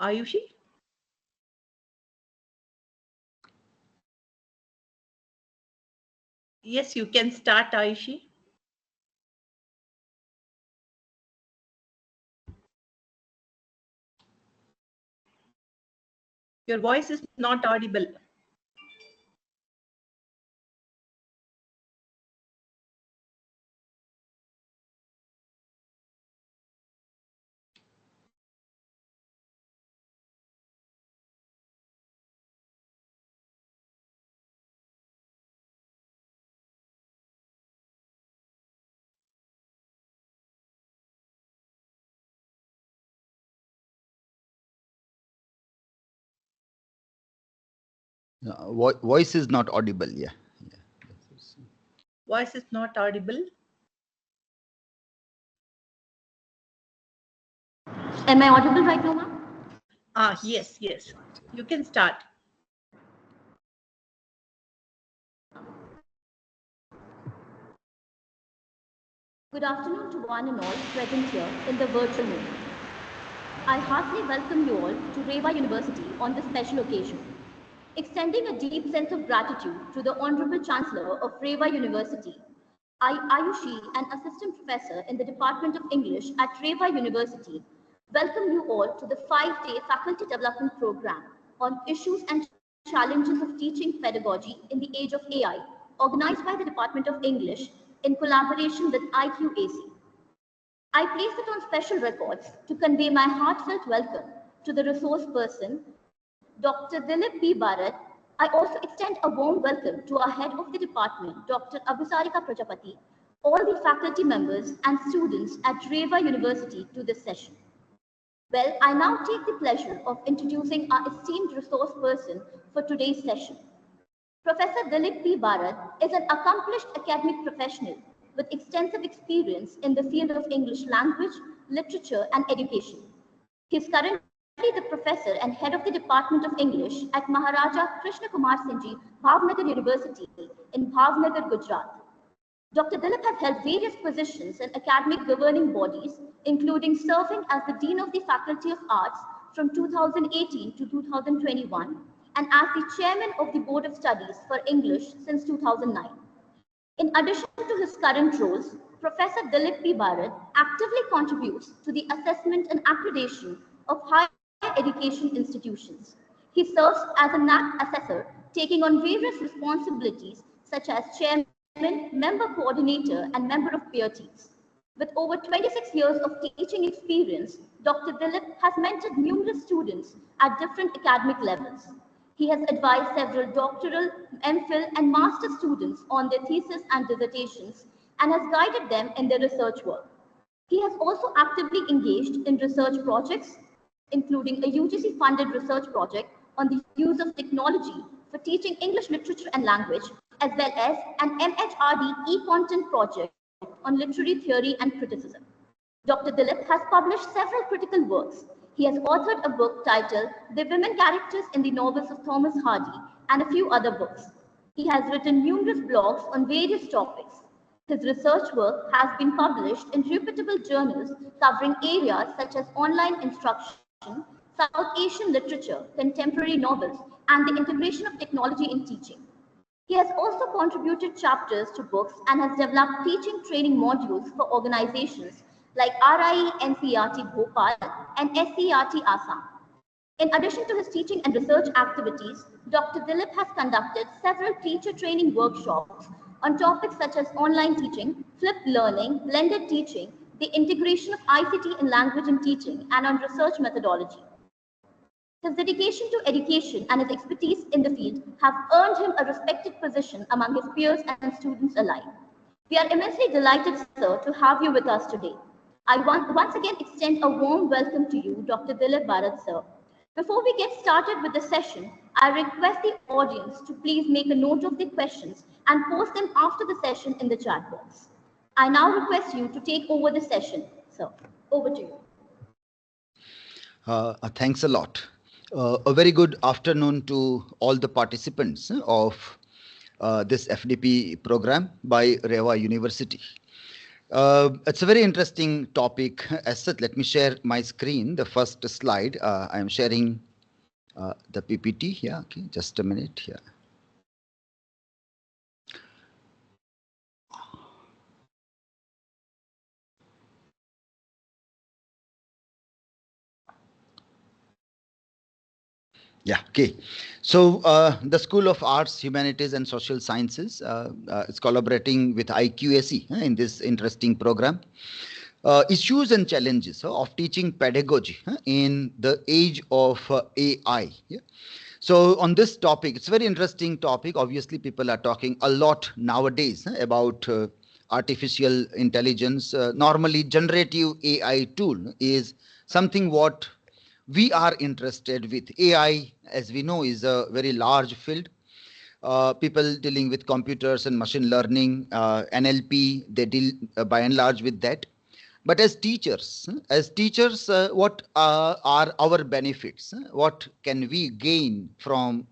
Aayushi? Yes, you can start, Aayushi. Your voice is not audible. Voice is not audible. Yeah. Voice is not audible. Am I audible right now, ma'am? Yes. You can start. Good afternoon to one and all present here in the virtual room. I heartily welcome you all to Rewa University on this special occasion, extending a deep sense of gratitude to the Honorable Chancellor of Rewa University, Aayushi, an Assistant Professor in the Department of English at Rewa University. Welcome you all to the 5-day Faculty Development Program on Issues and Challenges of Teaching Pedagogy in the Age of AI, organized by the Department of English in collaboration with IQSE. I place it on special records to convey my heartfelt welcome to the resource person, Dr. Dilip Barad. I also extend a warm welcome to our head of the department, Dr. Abhisarika Prajapati, all the faculty members and students at Rewa University to this session. Well, I now take the pleasure of introducing our esteemed resource person for today's session. Professor Dilip Barad is an accomplished academic professional with extensive experience in the field of English language, literature, and education. He is currently the professor and head of the Department of English at Maharaja Krishna Kumar Singh Bhavnagar University in Bhavnagar, Gujarat. Dr. Dilip has held various positions in academic governing bodies, including serving as the Dean of the Faculty of Arts from 2018 to 2021 and as the Chairman of the Board of Studies for English since 2009. In addition to his current roles, Professor Dilip Barad actively contributes to the assessment and accreditation of higher education institutions. He serves as a NAC assessor, taking on various responsibilities such as chairman, member coordinator, and member of peer teams. With over 26 years of teaching experience, Dr. Dilip has mentored numerous students at different academic levels. He has advised several doctoral, MPhil, and master students on their thesis and dissertations and has guided them in their research work. He has also actively engaged in research projects, including a UGC-funded research project on the use of technology for teaching English literature and language, as well as an MHRD e-content project on literary theory and criticism. Dr. Dilip has published several critical works. He has authored a book titled The Women Characters in the Novels of Thomas Hardy and a few other books. He has written numerous blogs on various topics. His research work has been published in reputable journals covering areas such as online instruction, South Asian literature, contemporary novels, and the integration of technology in teaching. He has also contributed chapters to books and has developed teaching training modules for organizations like RIE NCERT Bhopal and SCERT Assam. In addition to his teaching and research activities, Dr. Dilip has conducted several teacher training workshops on topics such as online teaching, flipped learning, blended teaching, the integration of ICT in language and teaching, and on research methodology. His dedication to education and his expertise in the field have earned him a respected position among his peers and students alike. We are immensely delighted, sir, to have you with us today. I once again extend a warm welcome to you, Dr. Dilip Barad, sir. Before we get started with the session, I request the audience to please make a note of the questions and post them after the session in the chat box. I now request you to take over the session, sir. Over to you. Thanks a lot. A very good afternoon to all the participants of this FDP program by Rewa University. It's a very interesting topic. As such, let me share my screen. The first slide, I am sharing the PPT here. Okay, just a minute here. Yeah, okay. So the School of Arts, Humanities and Social Sciences is collaborating with IQSE in this interesting program. Issues and challenges of teaching pedagogy in the age of AI. Yeah? So on this topic, it's a very interesting topic. Obviously, people are talking a lot nowadays about artificial intelligence. Normally, generative AI tool is something what we are interested with. AI, as we know, is a very large field. People dealing with computers and machine learning, NLP, they deal by and large with that. But as teachers, what are our benefits? What can we gain from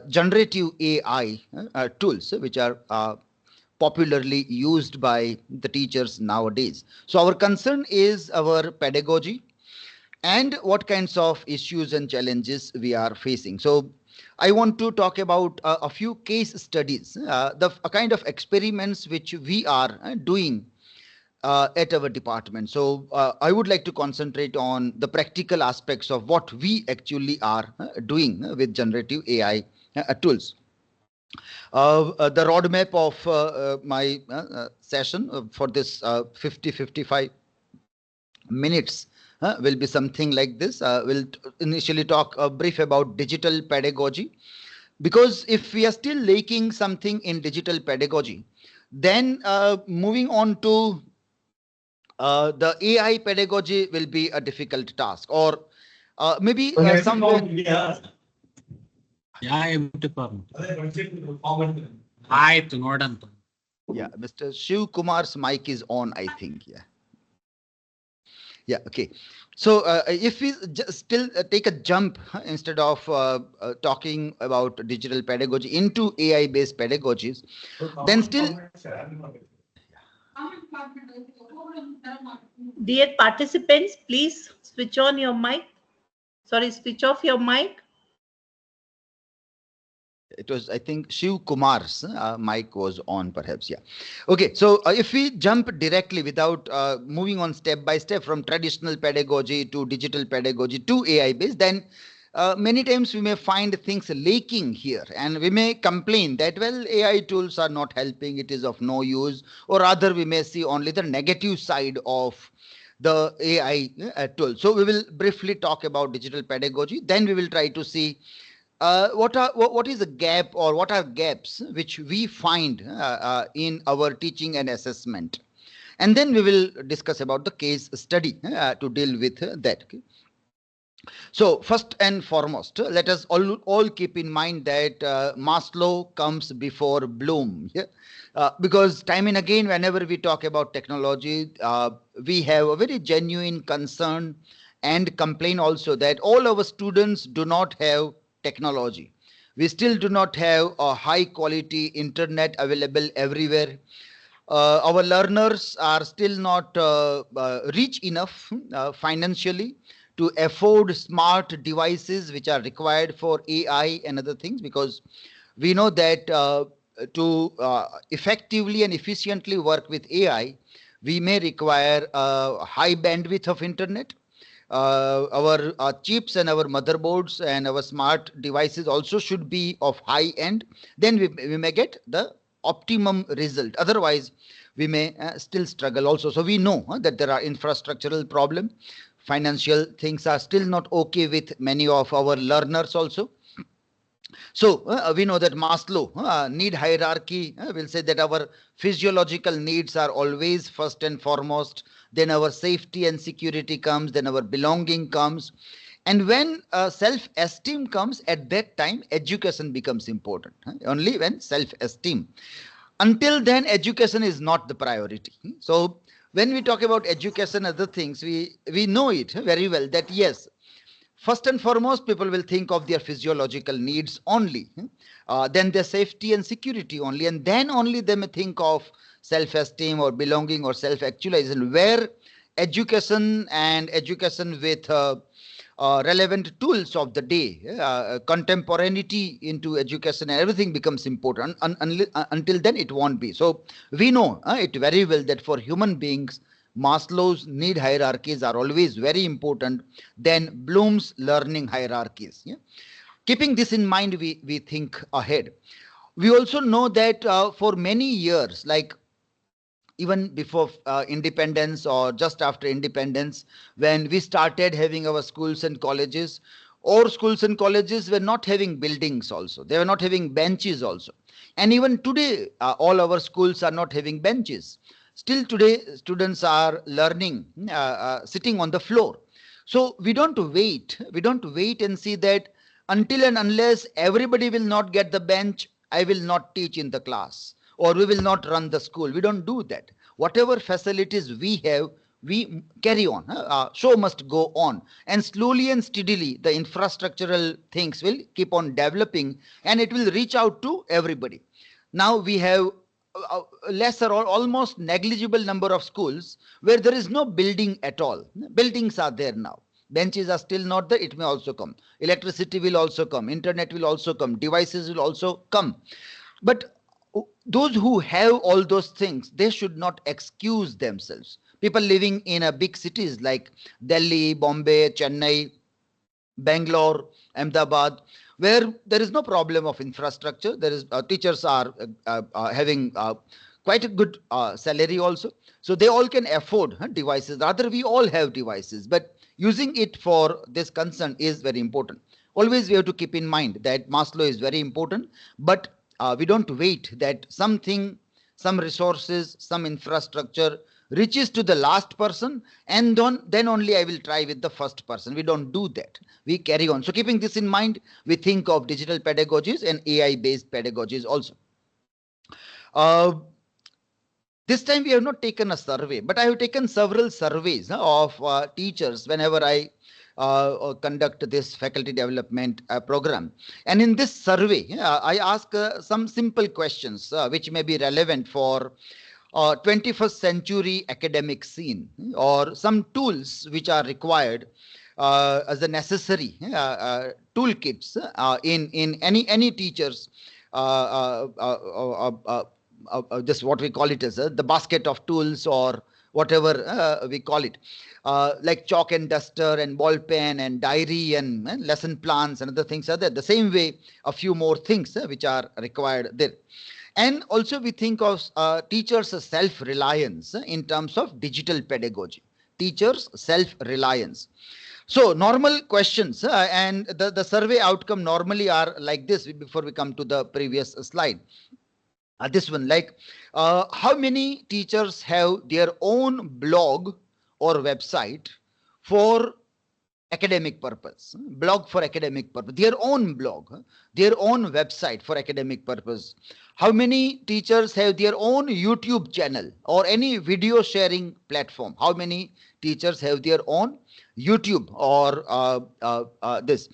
generative AI tools, which are popularly used by the teachers nowadays? So our concern is our pedagogy and what kinds of issues and challenges we are facing. So I want to talk about a few case studies, the kind of experiments which we are doing at our department. So I would like to concentrate on the practical aspects of what we actually are doing with generative AI tools. The roadmap of my session for this 50-55 minutes will be something like this. We'll initially talk a brief about digital pedagogy, because if we are still lacking something in digital pedagogy, then moving on to the AI pedagogy will be a difficult task, or maybe somewhere. Yeah, Mr. Shiv Kumar's mic is on, I think. Yeah, okay. So if we still take a jump instead of talking about digital pedagogy into AI based pedagogies, then still. Dear participants, please switch on your mic. Sorry, switch off your mic. It was, I think, Shiv Kumar's mic was on, perhaps. Yeah. Okay. So if we jump directly without moving on step by step from traditional pedagogy to digital pedagogy to AI based, then many times we may find things lacking here, and we may complain that, well, AI tools are not helping, it is of no use, or rather we may see only the negative side of the AI tool. So we will briefly talk about digital pedagogy, then we will try to see what is the gap, or what are gaps which we find in our teaching and assessment, and then we will discuss about the case study to deal with that. Okay? So first and foremost, let us all keep in mind that Maslow comes before Bloom. Yeah? Because time and again, whenever we talk about technology, we have a very genuine concern and complain also that all our students do not have technology. We still do not have a high quality internet available everywhere. Our learners are still not rich enough financially to afford smart devices which are required for AI and other things, because we know that to effectively and efficiently work with AI, we may require a high bandwidth of internet. Our chips and our motherboards and our smart devices also should be of high end. Then we may get the optimum result. Otherwise, we may still struggle also. So we know that there are infrastructural problems. Financial things are still not okay with many of our learners also. So we know that Maslow need hierarchy will say that our physiological needs are always first and foremost, then our safety and security comes, then our belonging comes, and when self-esteem comes, at that time education becomes important. Only when self-esteem. Until then, education is not the priority. So when we talk about education, other things, we know it very well that yes, first and foremost, people will think of their physiological needs only, then their safety and security only, and then only they may think of self-esteem or belonging or self-actualization, where education and education with relevant tools of the day, contemporaneity into education, everything becomes important. Until then, it won't be. So we know it very well that for human beings, Maslow's need hierarchies are always very important than Bloom's learning hierarchies. Yeah? Keeping this in mind, we think ahead. We also know that for many years, like even before independence or just after independence, when we started having our schools and colleges, or schools and colleges were not having buildings also. They were not having benches also. And even today, all our schools are not having benches. Still today, students are learning, sitting on the floor. So we don't wait. We don't wait and see that until and unless everybody will not get the bench, I will not teach in the class, or we will not run the school. We don't do that. Whatever facilities we have, we carry on. Show must go on. And slowly and steadily, the infrastructural things will keep on developing and it will reach out to everybody. Now we have lesser or almost negligible number of schools where there is no building at all. Buildings are there now. Benches are still not there. It may also come. Electricity will also come. Internet will also come. Devices will also come. But those who have all those things, they should not excuse themselves. People living in a big cities like Delhi, Bombay, Chennai, Bangalore, Ahmedabad, where there is no problem of infrastructure. There is teachers are having quite a good salary also. So they all can afford devices. Rather, we all have devices, but using it for this concern is very important. Always we have to keep in mind that Maslow is very important, but we don't wait that something, some resources, some infrastructure reaches to the last person and then only I will try with the first person. We don't do that. We carry on. So keeping this in mind, we think of digital pedagogies and AI-based pedagogies also. This time we have not taken a survey, but I have taken several surveys of teachers whenever I conduct this faculty development program. And in this survey, I ask some simple questions which may be relevant for 21st century academic scene, or some tools which are required as a necessary toolkits in any teachers just what we call it as the basket of tools, or whatever we call it, like chalk and duster and ball pen and diary and lesson plans and other things are there. The same way, a few more things which are required there. And also we think of teachers' self-reliance in terms of digital pedagogy. Teachers' self-reliance. So normal questions and the survey outcome normally are like this before we come to the previous slide. This one, like how many teachers have their own blog or website for academic purpose? Blog for academic purpose, their own blog, their own website for academic purpose. How many teachers have their own YouTube channel or any video sharing platform? How many teachers have their own YouTube or this?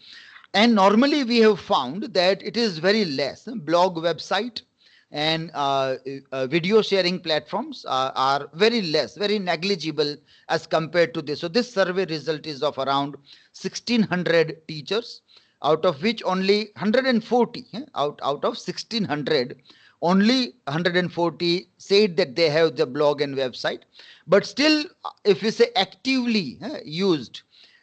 And normally we have found that it is very less. Blog, website and video sharing platforms are very less, very negligible as compared to this. So this survey result is of around 1600 teachers, out of which only 140 out of 1600, only 140 said that they have the blog and website. But still, if we say actively used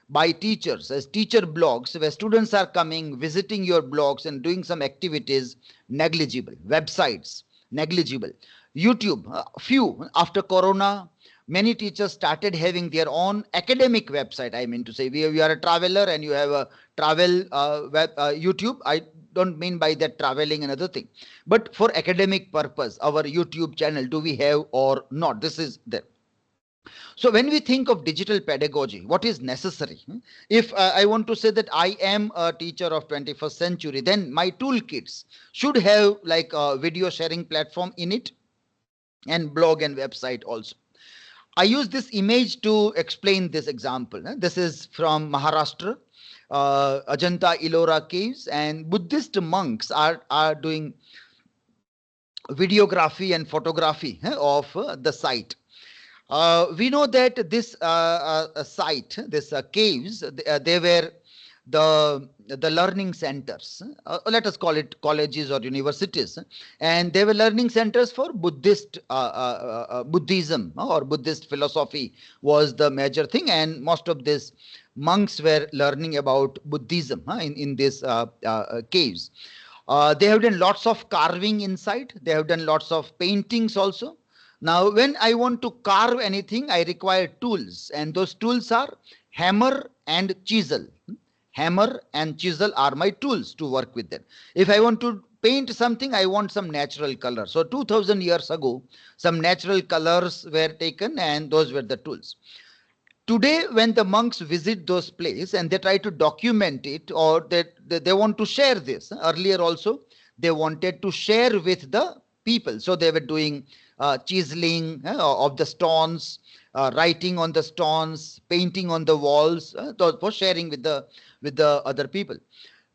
by teachers as teacher blogs, where students are coming, visiting your blogs and doing some activities, negligible. Websites, negligible. YouTube, few. After Corona, many teachers started having their own academic website. I mean to say, we are a traveler and you have a travel YouTube. I don't mean by that traveling and other thing. But for academic purpose, our YouTube channel, do we have or not? This is there. So when we think of digital pedagogy, what is necessary? If I want to say that I am a teacher of 21st century, then my toolkits should have like a video sharing platform in it and blog and website also. I use this image to explain this example. This is from Maharashtra, Ajanta Ellora caves, and Buddhist monks are doing videography and photography of the site. We know that this site, this caves, they were the learning centers. Let us call it colleges or universities, and they were learning centers for Buddhism or Buddhist philosophy was the major thing, and most of these monks were learning about Buddhism in these caves. They have done lots of carving inside. They have done lots of paintings also. Now, when I want to carve anything, I require tools, and those tools are hammer and chisel. Hammer and chisel are my tools to work with them. If I want to paint something, I want some natural color. So 2000 years ago, some natural colors were taken, and those were the tools. Today, when the monks visit those places and they try to document it, or they want to share this, earlier also they wanted to share with the people, so they were doing chiseling of the stones, writing on the stones, painting on the walls, for sharing with the other people.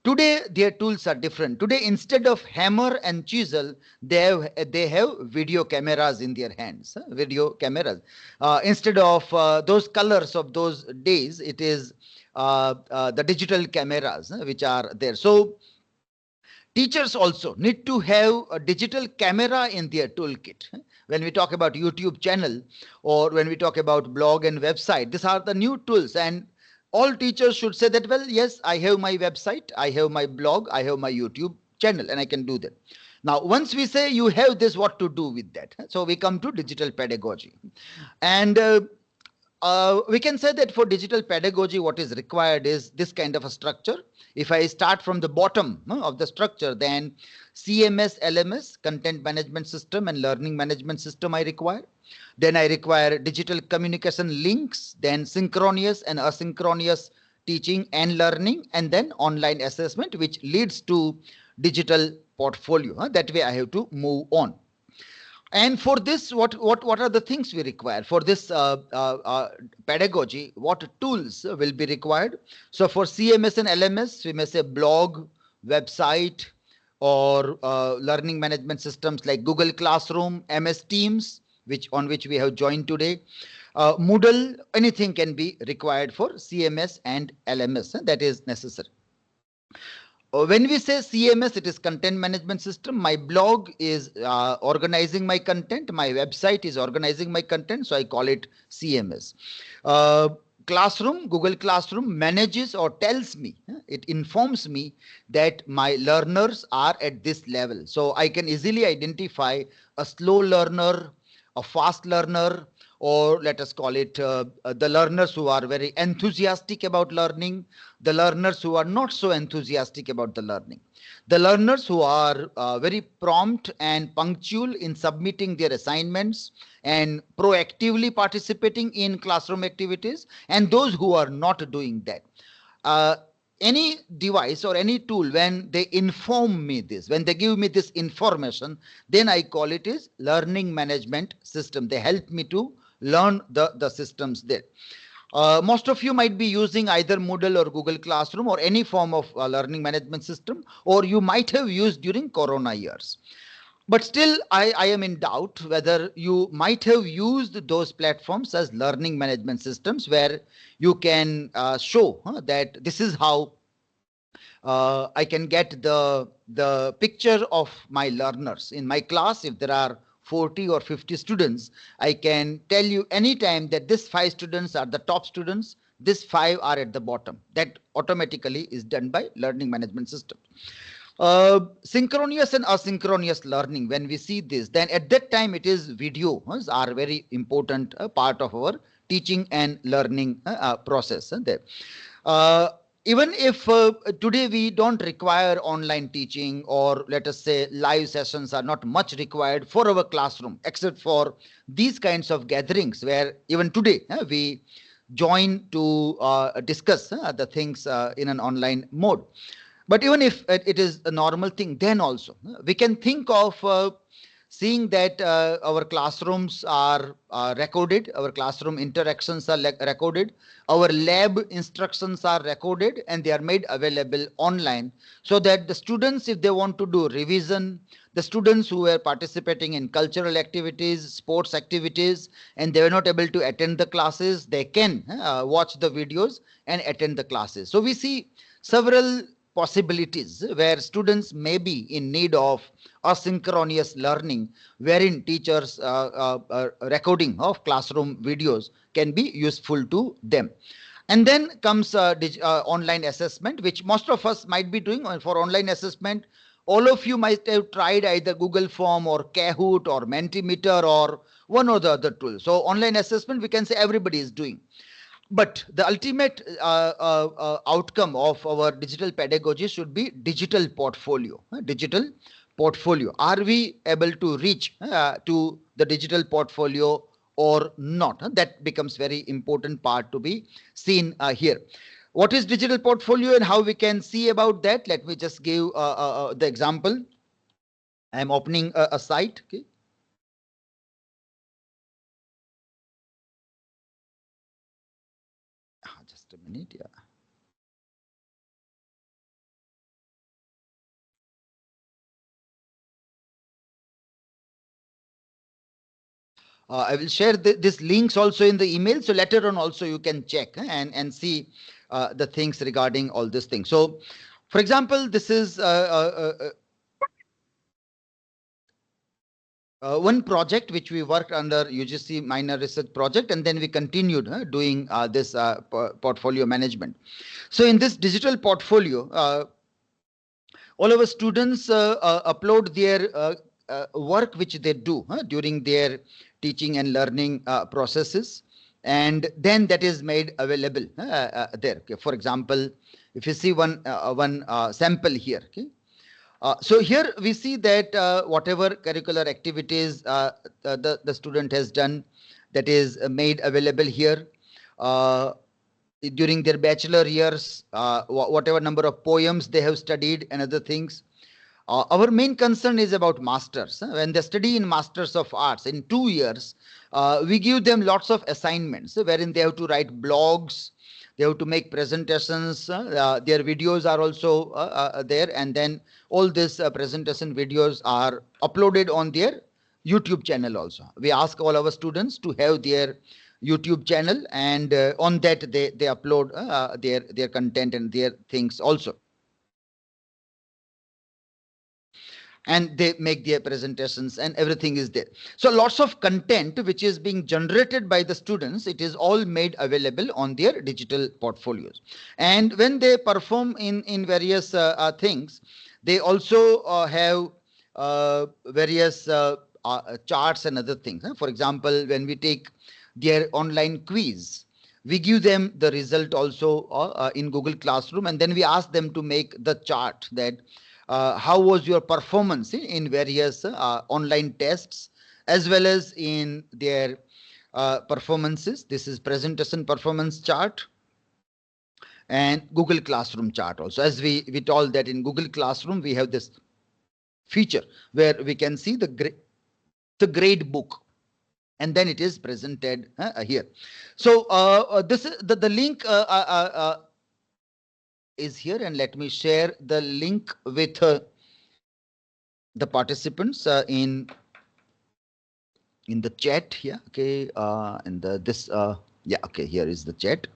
Today, their tools are different. Today, instead of hammer and chisel, they have video cameras in their hands. Video cameras. Instead of those colors of those days, it is the digital cameras which are there. So, teachers also need to have a digital camera in their toolkit. When we talk about YouTube channel or when we talk about blog and website, these are the new tools, and all teachers should say that, well, yes, I have my website, I have my blog, I have my YouTube channel, and I can do that. Now, once we say you have this, what to do with that? So we come to digital pedagogy. And we can say that for digital pedagogy, what is required is this kind of a structure. If I start from the bottom of the structure, then CMS, LMS, content management system and learning management system I require. Then I require digital communication links, then synchronous and asynchronous teaching and learning, and then online assessment, which leads to digital portfolio. That way I have to move on. And for this, what are the things we require? For this pedagogy, what tools will be required? So for CMS and LMS, we may say blog, website, or learning management systems like Google Classroom, MS Teams, on which we have joined today. Moodle, anything can be required for CMS and LMS. That is necessary. When we say CMS, it is content management system. My blog is organizing my content. My website is organizing my content. So I call it CMS. Classroom, Google Classroom manages or tells me, it informs me that my learners are at this level. So I can easily identify a slow learner, a fast learner, or let us call it the learners who are very enthusiastic about learning, the learners who are not so enthusiastic about the learning, the learners who are very prompt and punctual in submitting their assignments and proactively participating in classroom activities, and those who are not doing that. Any device or any tool, when they inform me this, when they give me this information, then I call it is learning management system. They help me to learn the systems there. Most of you might be using either Moodle or Google Classroom or any form of learning management system, or you might have used during Corona years. But still, I am in doubt whether you might have used those platforms as learning management systems where you can show that this is how I can get the picture of my learners. In my class, if there are 40 or 50 students, I can tell you anytime that these 5 students are the top students, these 5 are at the bottom. That automatically is done by learning management system. Synchronous and asynchronous learning, when we see this, then at that time it is videos are very important part of our teaching and learning process there. Even if today we don't require online teaching, or let us say live sessions are not much required for our classroom, except for these kinds of gatherings where even today we join to discuss the things in an online mode. But even if it is a normal thing, then also we can think of seeing that our classrooms are recorded, our classroom interactions are recorded, our lab instructions are recorded, and they are made available online, so that the students, if they want to do revision, The students who were participating in cultural activities, sports activities, and they were not able to attend the classes, they can watch the videos and attend the classes. So we see several possibilities where students may be in need of asynchronous learning, wherein teachers' recording of classroom videos can be useful to them. And then comes online assessment, which most of us might be doing. For online assessment, all of you might have tried either Google Form or Kahoot or Mentimeter or one or the other tool. So online assessment, we can say everybody is doing. But the ultimate outcome of our digital pedagogy should be digital portfolio. Digital portfolio. Are we able to reach to the digital portfolio or not? That becomes very important part to be seen here. What is digital portfolio and how we can see about that? Let me just give the example. I am opening a site. Okay. Just a minute. Yeah. I will share this links also in the email. So later on also you can check and see the things regarding all these things. So, for example, this is one project which we worked under UGC minor research project, and then we continued doing this portfolio management. So in this digital portfolio, all our students upload their work which they do during their teaching and learning processes, and then that is made available there. Okay. For example, if you see one sample here. Okay. So here we see that whatever curricular activities the student has done, that is made available here. During their bachelor years, whatever number of poems they have studied and other things. Our main concern is about masters. When they study in Masters of Arts in 2 years, we give them lots of assignments wherein they have to write blogs, they have to make presentations, their videos are also there, and then all these presentation videos are uploaded on their YouTube channel also. We ask all our students to have their YouTube channel, and on that they upload their content and their things also. And they make their presentations and everything is there. So lots of content which is being generated by the students, it is all made available on their digital portfolios. And when they perform in various things, they also have various charts and other things. For example, when we take their online quiz, we give them the result also in Google Classroom, and then we ask them to make the chart that how was your performance in various online tests as well as in their performances. This is presentation performance chart and Google Classroom chart also. As we told that in Google Classroom we have this feature where we can see the grade book, and then it is presented here. So this is the link is here, and let me share the link with the participants in the chat here. Okay, and this yeah, okay, here is the chat,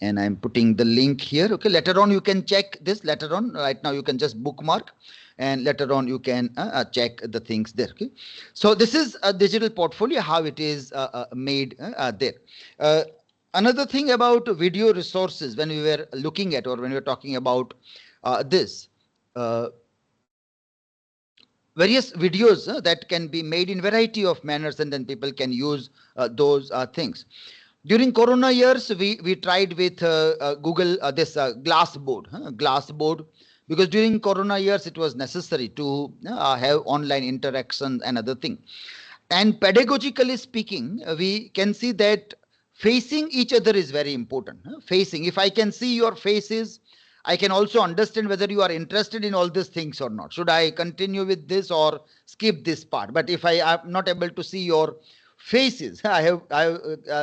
and I'm putting the link here. Okay, later on you can check this. Later on, right now you can just bookmark, and later on you can check the things there. Okay, so this is a digital portfolio, how it is made there. Another thing about video resources, when we were looking at, or when we were talking about this, various videos that can be made in variety of manners, and then people can use those things. During Corona years, we tried with Google this Glassboard, because during Corona years it was necessary to have online interaction and other thing. And pedagogically speaking, we can see that facing each other is very important. Facing, if I can see your faces, I can also understand whether you are interested in all these things or not. Should I continue with this or skip this part? But if I am not able to see your faces, I have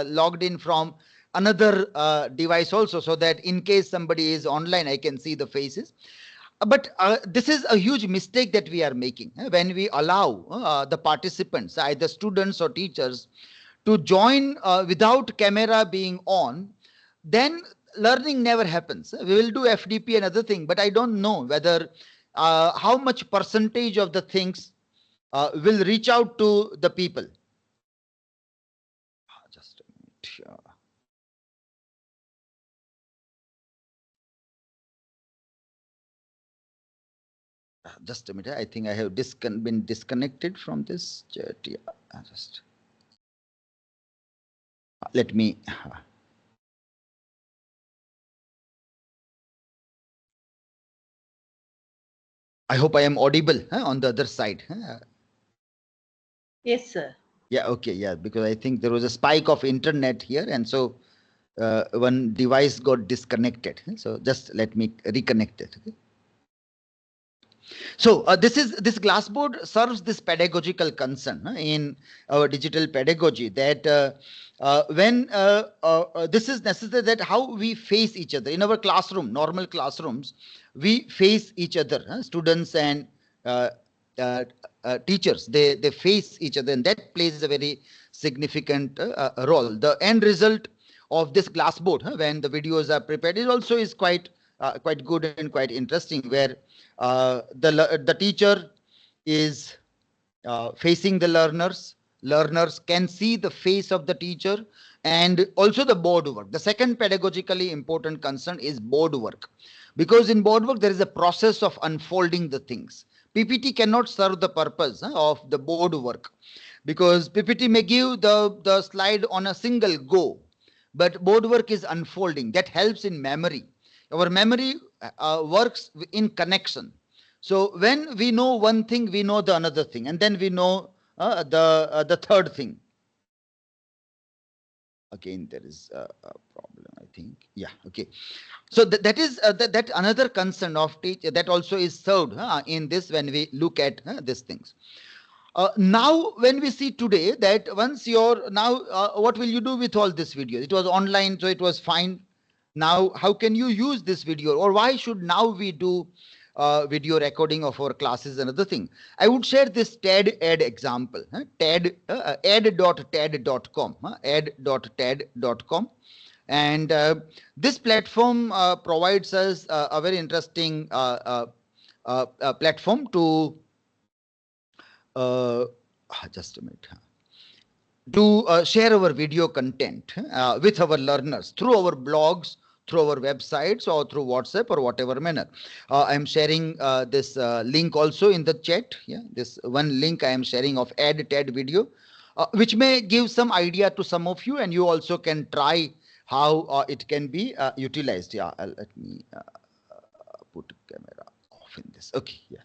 logged in from another device also, so that in case somebody is online, I can see the faces. But this is a huge mistake that we are making when we allow the participants, either students or teachers, to join without camera being on. Then learning never happens. We will do FDP and other thing, but I don't know whether how much percentage of the things will reach out to the people. Just a minute. Just a minute. I think I have been disconnected from this chat. Yeah, just let me. I hope I am audible on the other side. Yes, sir. Yeah, okay, yeah, because I think there was a spike of internet here, and so one device got disconnected. So just let me reconnect it. Okay? So this Glassboard serves this pedagogical concern in our digital pedagogy, that when this is necessary, that how we face each other in our classroom, normal classrooms, we face each other, students and uh, teachers, they face each other, and that plays a very significant role. The end result of this Glassboard, when the videos are prepared, it also is quite good and quite interesting, where the teacher is facing the learners. Learners can see the face of the teacher, and also the board work. The second pedagogically important concern is board work, because in board work there is a process of unfolding the things. PPT cannot serve the purpose of the board work, because PPT may give the slide on a single go, but board work is unfolding. That helps in memory. Our memory works in connection. So when we know one thing, we know the another thing, and then we know the third thing. Again, there is a problem, I think. Yeah, okay. So that is that another concern of teacher that also is served in this when we look at these things. Now, when we see today that once you're now, what will you do with all this video? It was online, so it was fine. Now, how can you use this video, or why should now we do video recording of our classes and other thing? I would share this TED Ed example, TED, ed.ted.com, ed.ted.com. And this platform provides us a very interesting platform to just a minute, to share our video content with our learners through our blogs, through our websites, or through WhatsApp, or whatever manner. I am sharing this link also in the chat. Yeah, this one link I am sharing of TED video, which may give some idea to some of you, and you also can try how it can be utilized. Yeah, let me put camera off in this. Okay, yeah.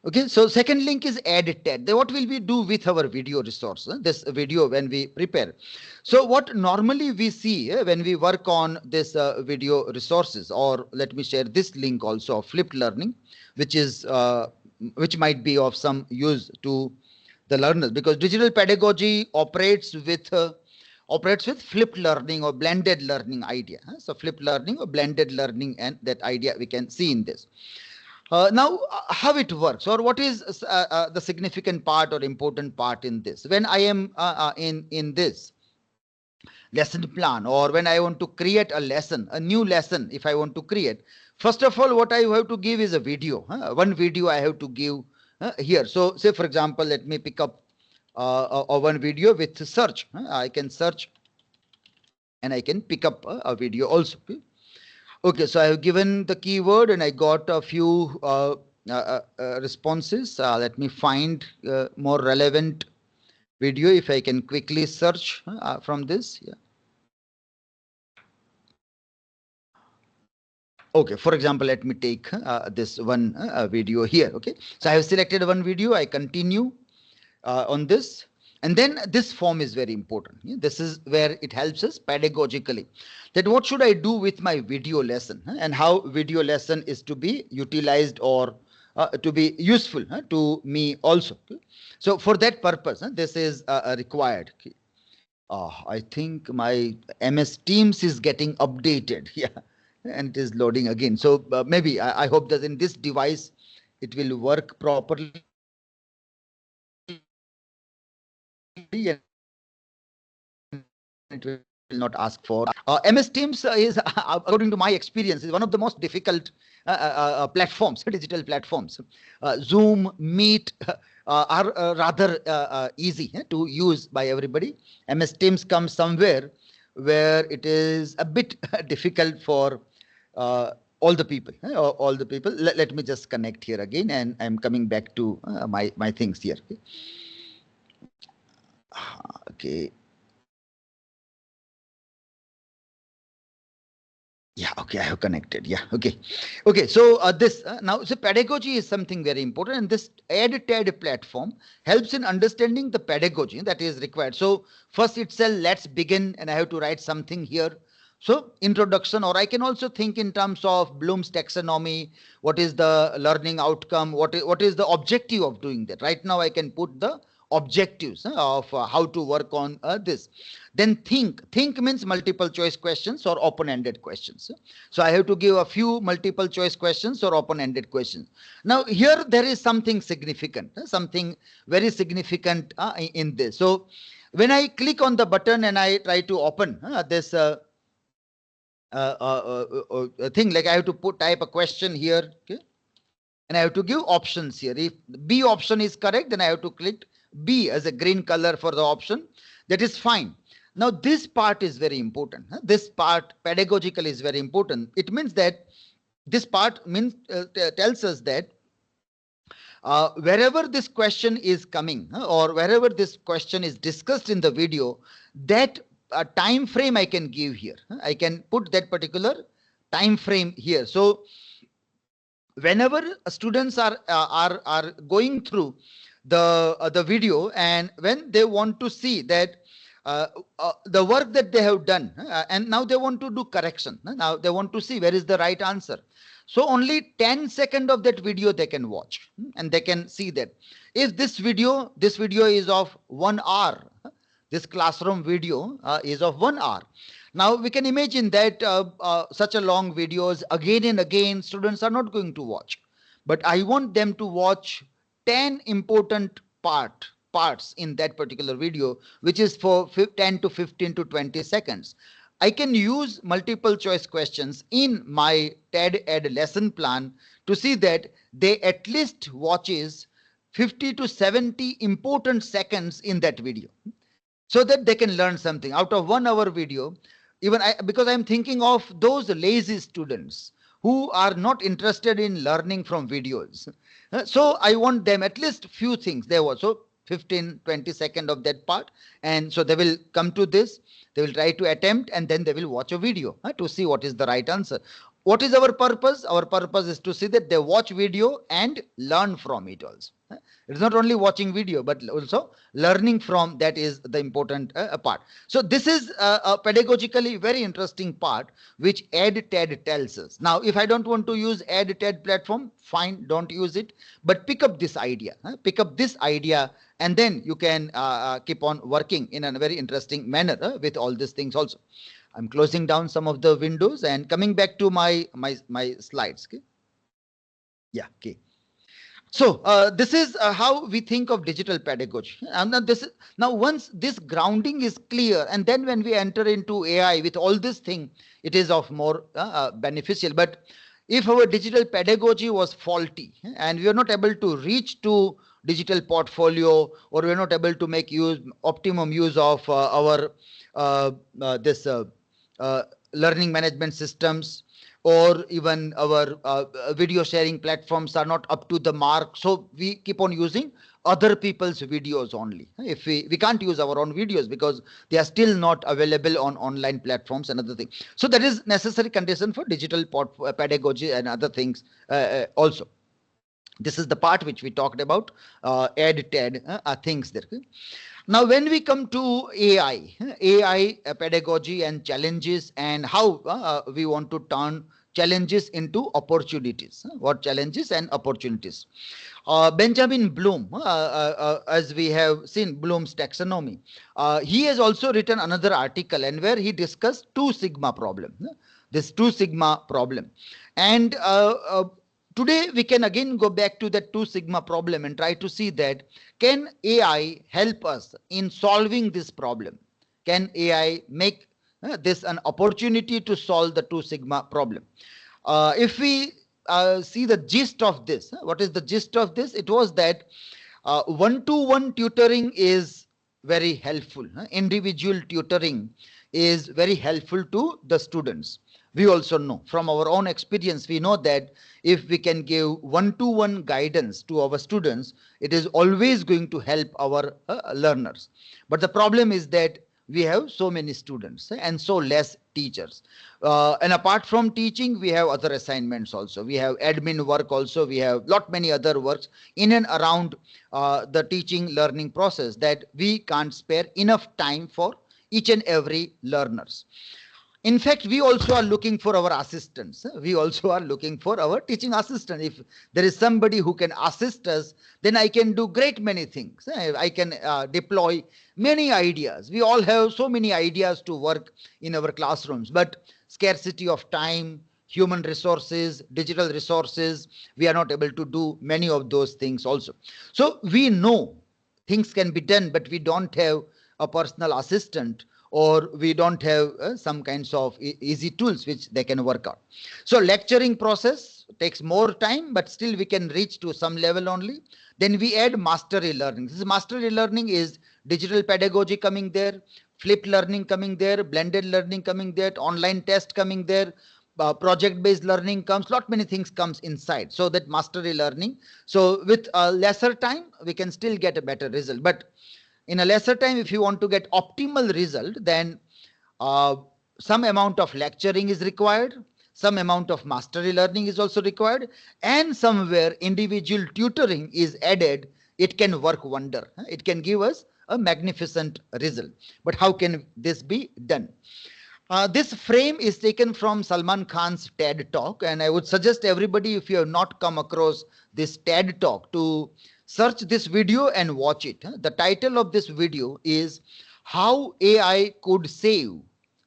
Okay, so second link is EdTech. Then what will we do with our video resource? This video when we prepare. So what normally we see when we work on this video resources, or let me share this link also of flipped learning, which is which might be of some use to the learners, because digital pedagogy operates with flipped learning or blended learning idea. So flipped learning or blended learning, and that idea we can see in this. Now, how it works, or what is the significant part or important part in this? When I am in this lesson plan, or when I want to create a lesson, a new lesson, if I want to create, first of all, what I have to give is a video. One video I have to give here. So, say for example, let me pick up one video with search. I can search, and I can pick up a video also. Okay, so I have given the keyword and I got a few responses. Let me find more relevant video if I can quickly search from this. Yeah. Okay, for example, let me take this one video here. Okay, so I have selected one video. I continue on this. And then this form is very important. Yeah, this is where it helps us pedagogically, that what should I do with my video lesson, and how video lesson is to be utilized or to be useful to me also. So for that purpose, this is required. I think my MS Teams is getting updated. Yeah, and it is loading again. So maybe I hope that in this device it will work properly and it will not ask for. MS Teams is, according to my experience, is one of the most difficult platforms, digital platforms. Zoom, Meet are rather easy to use by everybody. MS Teams comes somewhere where it is a bit difficult for all the people. All the people. Let me just connect here again, and I'm coming back to my things here. Okay. Yeah, okay, I have connected. Yeah, okay. Okay, so this now, so pedagogy is something very important, and this EdTED platform helps in understanding the pedagogy that is required. So first itself, let's begin, and I have to write something here. So introduction, or I can also think in terms of Bloom's taxonomy. What is the learning outcome? What is the objective of doing that? Right now, I can put the objectives of how to work on this. Then think means multiple choice questions or open-ended questions. So I have to give a few multiple choice questions or open-ended questions. Now here there is something significant, something very significant in this. So when I click on the button and I try to open this thing, like I have to type a question here, okay, and I have to give options here. If B option is correct, then I have to click B as a green color for the option. That is fine. Now this part is very important. This part pedagogically is very important. It means that this part means tells us that wherever this question is coming or wherever this question is discussed in the video, that time frame I can give here. I can put that particular time frame here. So whenever students are going through the video, and when they want to see that the work that they have done, and now they want to do correction, now they want to see where is the right answer. So only 10 seconds of that video they can watch, and they can see that if this video is of 1 hour, this classroom video is of 1 hour. Now we can imagine that such a long videos again and again students are not going to watch, but I want them to watch 10 important parts in that particular video, which is for 10 to 15 to 20 seconds. I can use multiple choice questions in my TED Ed lesson plan to see that they at least watches 50 to 70 important seconds in that video, so that they can learn something out of 1 hour video. Even because I'm thinking of those lazy students who are not interested in learning from videos. So I want them at least few things. There was so 15-20 seconds of that part, and so they will come to this, they will try to attempt, and then they will watch a video to see what is the right answer. What is our purpose? Our purpose is to see that they watch video and learn from it also. It's not only watching video, but also learning from that is the important part. So this is a pedagogically very interesting part which EdTED tells us. Now, if I don't want to use EdTED platform, fine, don't use it, but pick up this idea, and then you can keep on working in a very interesting manner with all these things also. I'm closing down some of the windows and coming back to my slides. Okay. Yeah. Okay. So this is how we think of digital pedagogy. And now once this grounding is clear, and then when we enter into AI with all this thing, it is of more beneficial. But if our digital pedagogy was faulty and we are not able to reach to digital portfolio, or we are not able to make optimum use of our learning management systems, or even our video sharing platforms are not up to the mark, so we keep on using other people's videos only. If we can't use our own videos because they are still not available on online platforms and other things. So that is necessary condition for digital pedagogy and other things also. This is the part which we talked about, EdTED things there. Now, when we come to AI pedagogy and challenges, and how we want to turn challenges into opportunities. What challenges and opportunities? Benjamin Bloom, as we have seen Bloom's taxonomy, he has also written another article, and where he discussed 2 sigma problem. this 2 sigma problem. And today we can again go back to that 2 sigma problem and try to see that can AI help us in solving this problem? Can AI make this an opportunity to solve the 2 sigma problem? If we see the gist of this, what is the gist of this? It was that one-to-one tutoring is very helpful. Individual tutoring is very helpful to the students. We also know from our own experience, we know that if we can give one-to-one guidance to our students, it is always going to help our learners. But the problem is that we have so many students and so less teachers. And apart from teaching, we have other assignments also. We have admin work also. We have lot many other works in and around the teaching learning process that we can't spare enough time for each and every learners. In fact, we also are looking for our assistants. We also are looking for our teaching assistant. If there is somebody who can assist us, then I can do great many things. I can deploy many ideas. We all have so many ideas to work in our classrooms, but scarcity of time, human resources, digital resources, we are not able to do many of those things also. So we know things can be done, but we don't have a personal assistant, or we don't have some kinds of easy tools which they can work out. So lecturing process takes more time, but still we can reach to some level only. Then we add mastery learning. This mastery learning is digital pedagogy coming there, flipped learning coming there, blended learning coming there, online test coming there, project-based learning comes, lot many things comes inside. So that mastery learning. So with a lesser time, we can still get a better result. But in a lesser time, if you want to get optimal result, then some amount of lecturing is required, some amount of mastery learning is also required, and somewhere individual tutoring is added. It can work wonder. It can give us a magnificent result. But how can this be done? This frame is taken from Salman Khan's TED talk, and I would suggest everybody, if you have not come across this TED talk, to search this video and watch it. The title of this video is How AI Could Save,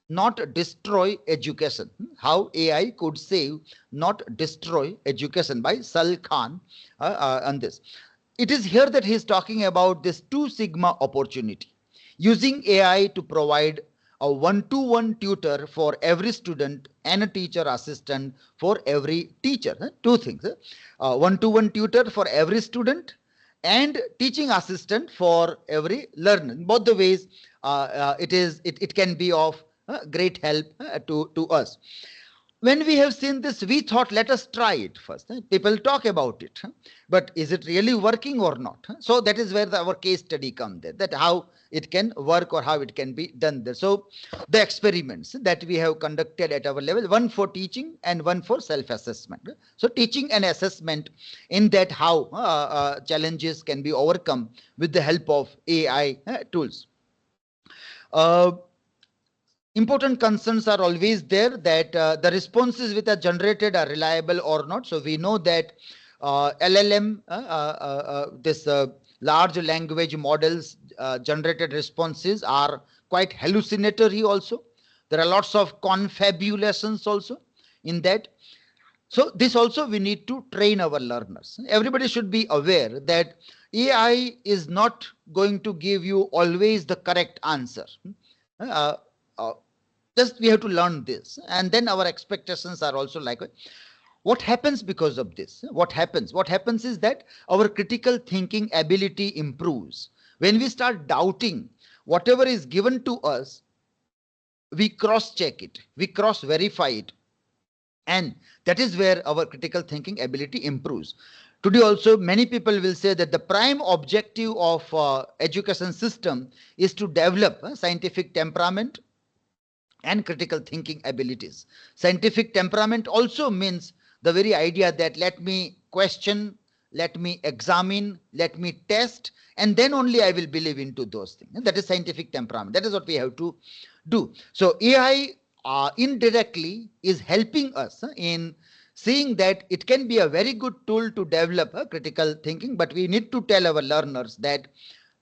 Not Destroy Education. How AI Could Save, Not Destroy Education, by Sal Khan on this. It is here that he is talking about this 2 sigma opportunity, using AI to provide a one-to-one tutor for every student and a teacher assistant for every teacher. Two things. One-to-one tutor for every student and teaching assistant for every learner. In both the ways, it can be of great help to us. When we have seen this, we thought, let us try it first. People talk about it, but is it really working or not? So that is where our case study comes there, that how it can work or how it can be done there. So the experiments that we have conducted at our level, one for teaching and one for self-assessment. So teaching and assessment in that how challenges can be overcome with the help of AI tools. Important concerns are always there, that the responses which are generated are reliable or not. So we know that LLM, this large language models generated responses are quite hallucinatory also. There are lots of confabulations also in that. So this also we need to train our learners. Everybody should be aware that AI is not going to give you always the correct answer. Just we have to learn this, and then our expectations are also like, what happens because of this? What happens? What happens is that our critical thinking ability improves. When we start doubting whatever is given to us, we cross-check it, we cross-verify it, and that is where our critical thinking ability improves. Today also, many people will say that the prime objective of education system is to develop scientific temperament and critical thinking abilities. Scientific temperament also means the very idea that let me question, let me examine, let me test, and then only I will believe into those things. And that is scientific temperament. That is what we have to do. So AI indirectly is helping us in seeing that it can be a very good tool to develop critical thinking, but we need to tell our learners that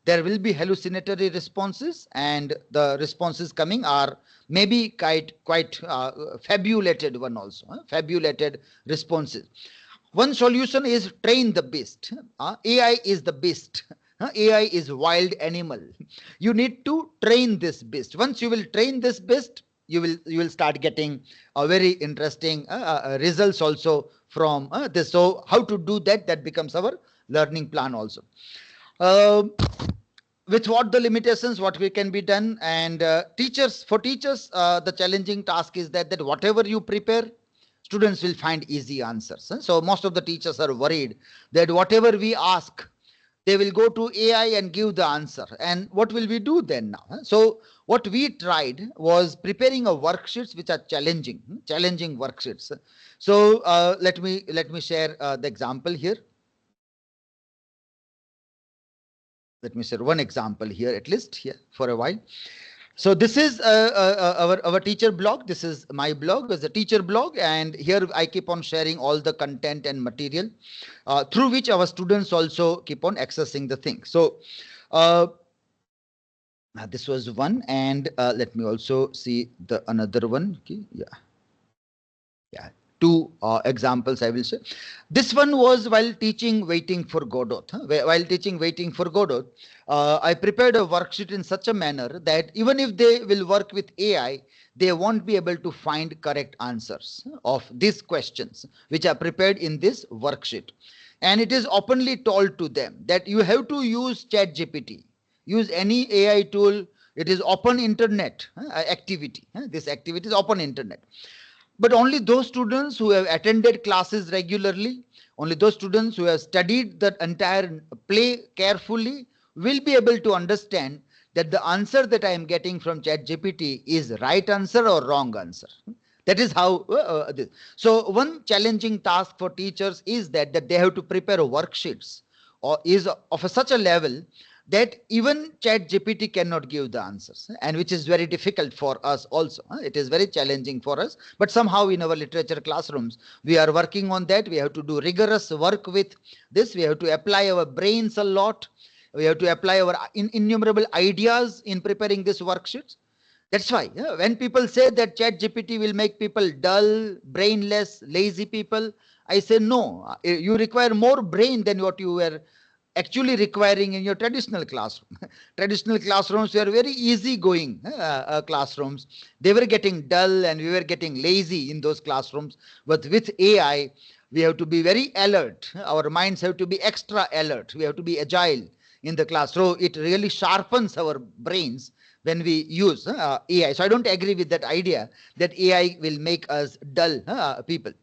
there will be hallucinatory responses, and the responses coming are maybe quite fabulated one also, fabulated responses. One solution is train the beast. AI is the beast. AI is wild animal. You need to train this beast. Once you will train this beast, you will start getting very interesting results also from this. So how to do that? That becomes our learning plan also. With what the limitations, what we can be done, and for teachers, the challenging task is that whatever you prepare, students will find easy answers. So most of the teachers are worried that whatever we ask, they will go to AI and give the answer. And what will we do then now? So what we tried was preparing a worksheets which are challenging worksheets. So let me share the example here. Let me share one example here, at least here for a while. So this is our teacher blog. This is my blog as a teacher blog, and here I keep on sharing all the content and material through which our students also keep on accessing the thing. So this was one, and let me also see the another one. Okay, yeah. Two examples I will say. This one was while teaching Waiting for Godot. While teaching Waiting for Godot, I prepared a worksheet in such a manner that even if they will work with AI, they won't be able to find correct answers of these questions which are prepared in this worksheet. And it is openly told to them that you have to use ChatGPT, use any AI tool. It is open internet activity. This activity is open internet. But only those students who have attended classes regularly, only those students who have studied the entire play carefully will be able to understand that the answer that I am getting from ChatGPT is right answer or wrong answer. That is how this. So one challenging task for teachers is that they have to prepare worksheets or is of such a level that even ChatGPT cannot give the answers, and which is very difficult for us also. It is very challenging for us, but somehow in our literature classrooms, we are working on that. We have to do rigorous work with this. We have to apply our brains a lot. We have to apply our innumerable ideas in preparing these worksheets. That's why when people say that ChatGPT will make people dull, brainless, lazy people, I say no. You require more brain than what you were actually requiring in your traditional classroom. Traditional classrooms were very easygoing classrooms. They were getting dull and we were getting lazy in those classrooms. But with AI, we have to be very alert. Our minds have to be extra alert. We have to be agile in the class. So it really sharpens our brains when we use AI. So I don't agree with that idea that AI will make us dull people.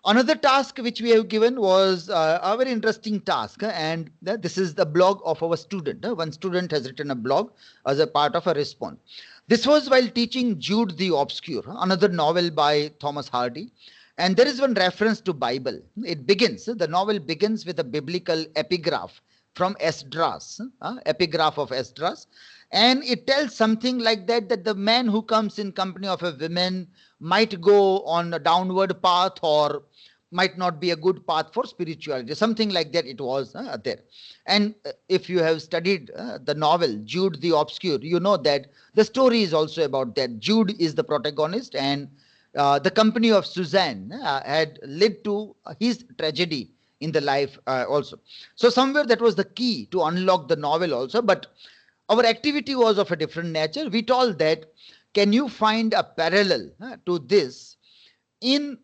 Another task which we have given was a very interesting task, and this is the blog of our student. One student has written a blog as a part of a response. This was while teaching Jude the Obscure, another novel by Thomas Hardy. And there is one reference to Bible. The novel begins with a biblical epigraph from Esdras, epigraph of Esdras. And it tells something like that the man who comes in company of a woman might go on a downward path or might not be a good path for spirituality. Something like that it was there. And if you have studied the novel Jude the Obscure, you know that the story is also about that. Jude is the protagonist, and the company of Suzanne had led to his tragedy in the life also. So somewhere that was the key to unlock the novel also. But our activity was of a different nature. We told that, can you find a parallel to this in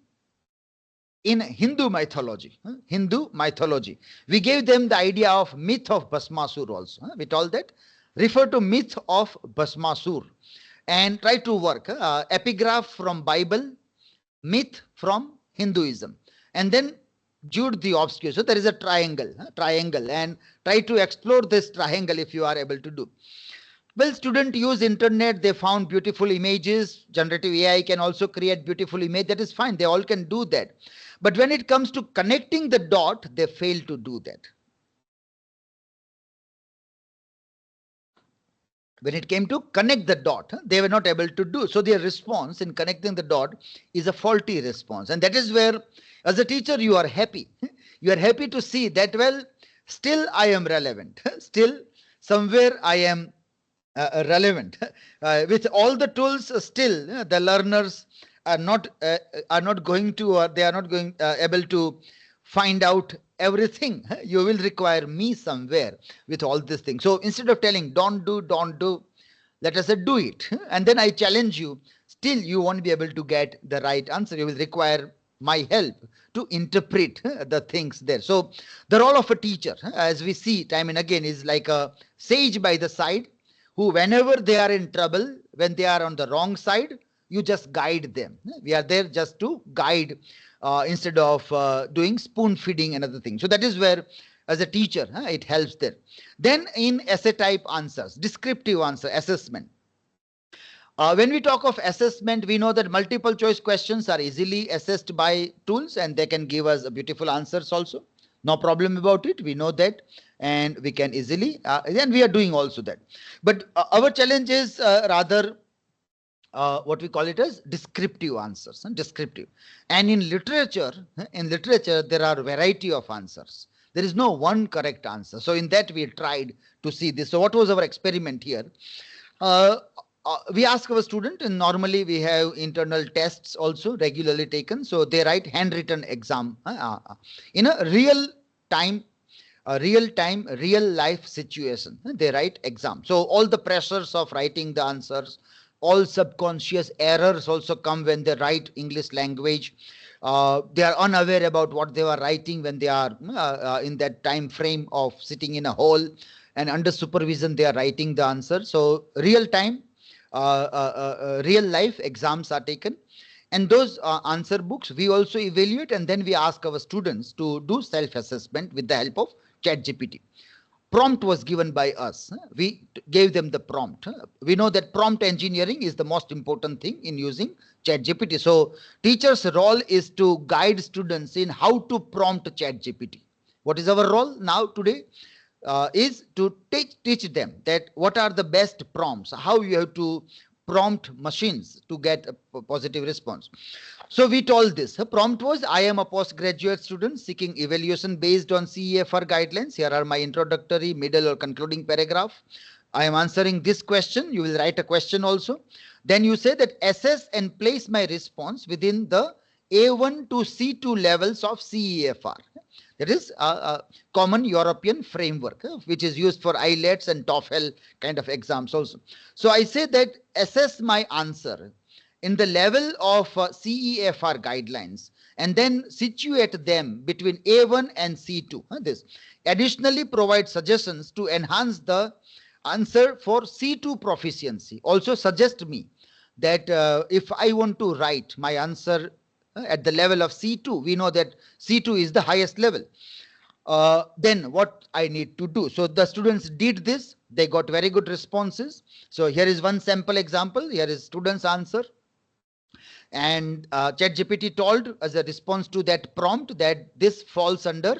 Hindu mythology? Hindu mythology. We gave them the idea of myth of Bhasmasur also. We told that, refer to myth of Bhasmasur and try to work epigraph from Bible, myth from Hinduism, and then Jude the Obscure. So there is a triangle, and try to explore this triangle if you are able to do. Well, students use internet, they found beautiful images. Generative AI can also create beautiful image. That is fine. They all can do that. But when it comes to connecting the dot, they fail to do that. When it came to connect the dot, they were not able to do. So their response in connecting the dot is a faulty response. And that is where, as a teacher, you are happy. You are happy to see that, well, still I am relevant. Still somewhere I am relevant. With all the tools, still the learners are not going to, or they are not going able to find out everything. You will require me somewhere with all these things. So instead of telling don't do, let us say do it, and then I challenge you, still you won't be able to get the right answer. You will require my help to interpret the things there. So the role of a teacher, as we see time and again, is like a sage by the side, who whenever they are in trouble, when they are on the wrong side, you just guide them. We are there just to guide, instead of doing spoon feeding and other things. So that is where, as a teacher, it helps there. Then in essay type answers, descriptive answer, assessment. When we talk of assessment, we know that multiple choice questions are easily assessed by tools, and they can give us beautiful answers also. No problem about it. We know that, and we can easily, and we are doing also that. But our challenge is rather what we call it as descriptive answers, descriptive. And in literature, there are variety of answers. There is no one correct answer. So in that we tried to see this. So what was our experiment here? We ask our student, and normally we have internal tests also regularly taken. So they write handwritten exam in a real life situation. They write exam. So all the pressures of writing the answers, all subconscious errors also come when they write English language. They are unaware about what they were writing when they are in that time frame of sitting in a hall, and under supervision they are writing the answer. So real life exams are taken, and those answer books we also evaluate, and then we ask our students to do self-assessment with the help of ChatGPT. Prompt was given by us. We gave them the prompt. We know that prompt engineering is the most important thing in using ChatGPT. So teacher's role is to guide students in how to prompt ChatGPT. What is our role now today? Is to teach them that what are the best prompts, how you have to prompt machines to get a positive response. So we told this. Her prompt was, I am a postgraduate student seeking evaluation based on CEFR guidelines. Here are my introductory, middle or concluding paragraph. I am answering this question. You will write a question also. Then you say that assess and place my response within the A1 to C2 levels of CEFR. That is a common European framework, which is used for IELTS and TOEFL kind of exams also. So I say that assess my answer in the level of CEFR guidelines, and then situate them between A1 and C2. This additionally provide suggestions to enhance the answer for C2 proficiency. Also suggest me that if I want to write my answer at the level of C2, we know that C2 is the highest level. Then what I need to do? So the students did this. They got very good responses. So here is one sample example. Here is students' answer. And ChatGPT told as a response to that prompt that this falls under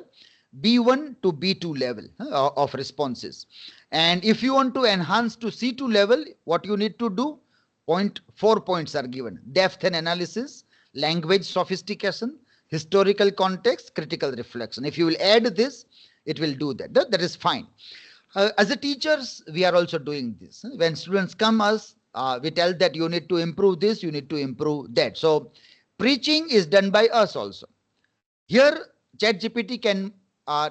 B1 to B2 level of responses. And if you want to enhance to C2 level, what you need to do? 4 points are given. Depth and analysis, language sophistication, historical context, critical reflection. If you will add this, it will do that. That is fine. As a teachers, we are also doing this. When students come us, we tell that you need to improve this, you need to improve that. So preaching is done by us also. Here, ChatGPT can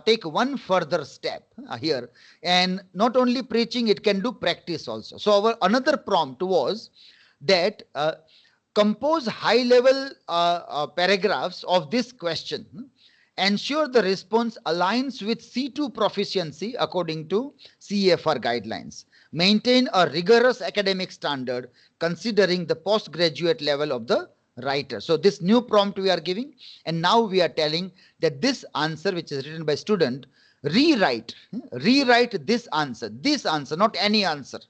take one further step here, and not only preaching, it can do practice also. So our another prompt was that compose high-level paragraphs of this question. Ensure the response aligns with C2 proficiency according to CEFR guidelines. Maintain a rigorous academic standard considering the postgraduate level of the writer. So this new prompt we are giving, and now we are telling that this answer which is written by student, rewrite this answer, not any answer,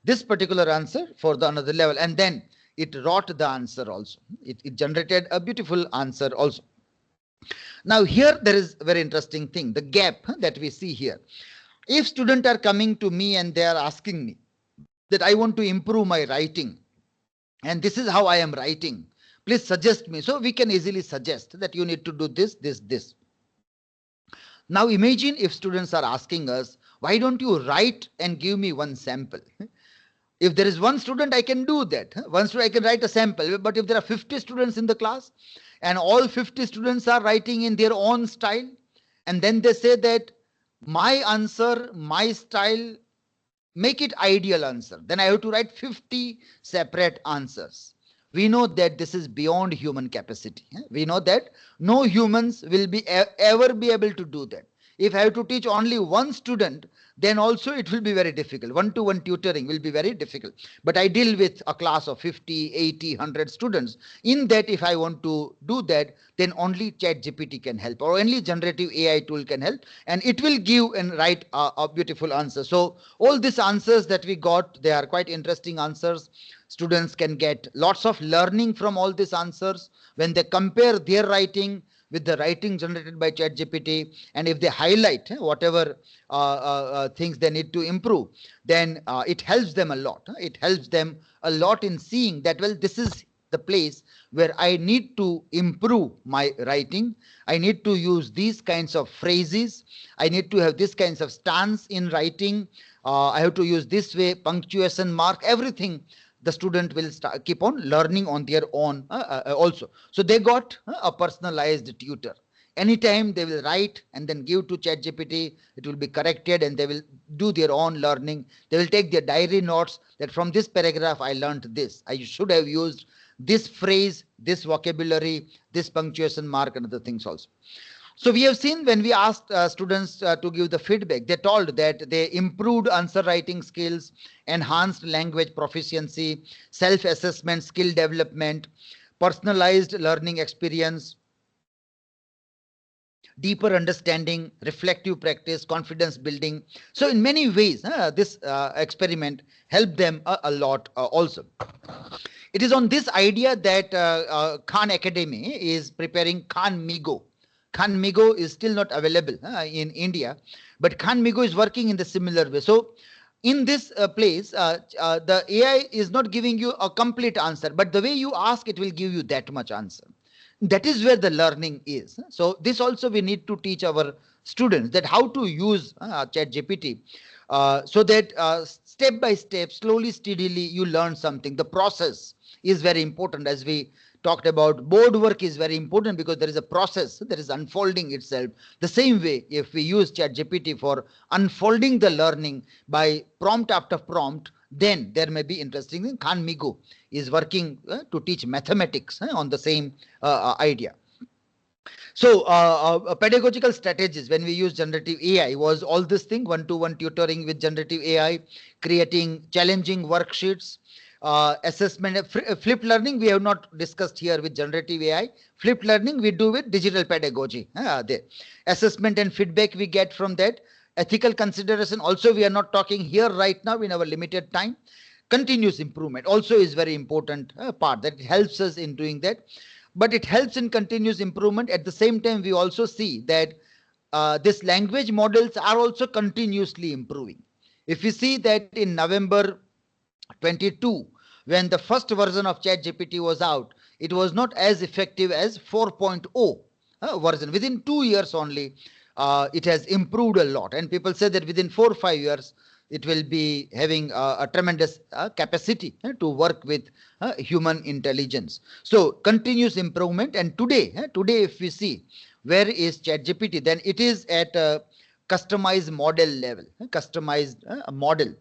this particular answer for the another level, and then it wrote the answer also. It generated a beautiful answer also. Now here there is a very interesting thing, the gap that we see here. If students are coming to me and they are asking me that I want to improve my writing, and this is how I am writing, please suggest me. So we can easily suggest that you need to do this, this, this. Now imagine if students are asking us, Why don't you write and give me one sample? If there is one student, I can do that. One student, I can write a sample. But if there are 50 students in the class and all 50 students are writing in their own style, and then they say that my answer, my style, make it ideal answer, then I have to write 50 separate answers. We know that this is beyond human capacity. We know that no humans will be ever be able to do that. If I have to teach only one student, then also it will be very difficult. One-to-one tutoring will be very difficult. But I deal with a class of 50, 80, 100 students. In that, if I want to do that, then only ChatGPT can help, or only generative AI tool can help, and it will give and write a beautiful answer. So all these answers that we got, they are quite interesting answers. Students can get lots of learning from all these answers when they compare their writing with the writing generated by ChatGPT, and if they highlight whatever things they need to improve, then it helps them a lot. It helps them a lot in seeing that, well, this is the place where I need to improve my writing. I need to use these kinds of phrases. I need to have this kinds of stance in writing. I have to use this way, punctuation mark, everything. The student will keep on learning on their own also. So they got a personalized tutor. Anytime they will write and then give to ChatGPT, it will be corrected and they will do their own learning. They will take their diary notes that from this paragraph I learned this. I should have used this phrase, this vocabulary, this punctuation mark and other things also. So we have seen when we asked students to give the feedback, they told that they improved answer writing skills, enhanced language proficiency, self-assessment, skill development, personalized learning experience, deeper understanding, reflective practice, confidence building. So in many ways, this experiment helped them a lot also. It is on this idea that Khan Academy is preparing Khan Migo. Khan Migo is still not available in India, but Khan Migo is working in the similar way. So in this place, the AI is not giving you a complete answer, but the way you ask, it will give you that much answer. That is where the learning is. So this also we need to teach our students that how to use ChatGPT so that step by step, slowly, steadily, you learn something. The process is very important. As we talked about, board work is very important because there is a process that is unfolding itself. The same way, if we use ChatGPT for unfolding the learning by prompt after prompt, then there may be interesting thing. Khan Migo is working to teach mathematics on the same idea. So pedagogical strategies when we use generative AI was all this thing, one-to-one tutoring with generative AI, creating challenging worksheets, assessment, flipped learning we have not discussed here with generative AI. Flipped learning we do with digital pedagogy. There. Assessment and feedback we get from that. Ethical consideration also we are not talking here right now in our limited time. Continuous improvement also is very important part that helps us in doing that. But it helps in continuous improvement. At the same time, we also see that these language models are also continuously improving. If we see that in November 22, when the first version of ChatGPT was out, it was not as effective as 4.0 version. Within 2 years only, it has improved a lot. And people say that within 4 or 5 years, it will be having a tremendous capacity to work with human intelligence. So continuous improvement. And today if we see where is ChatGPT, then it is at a customized model level, customized model.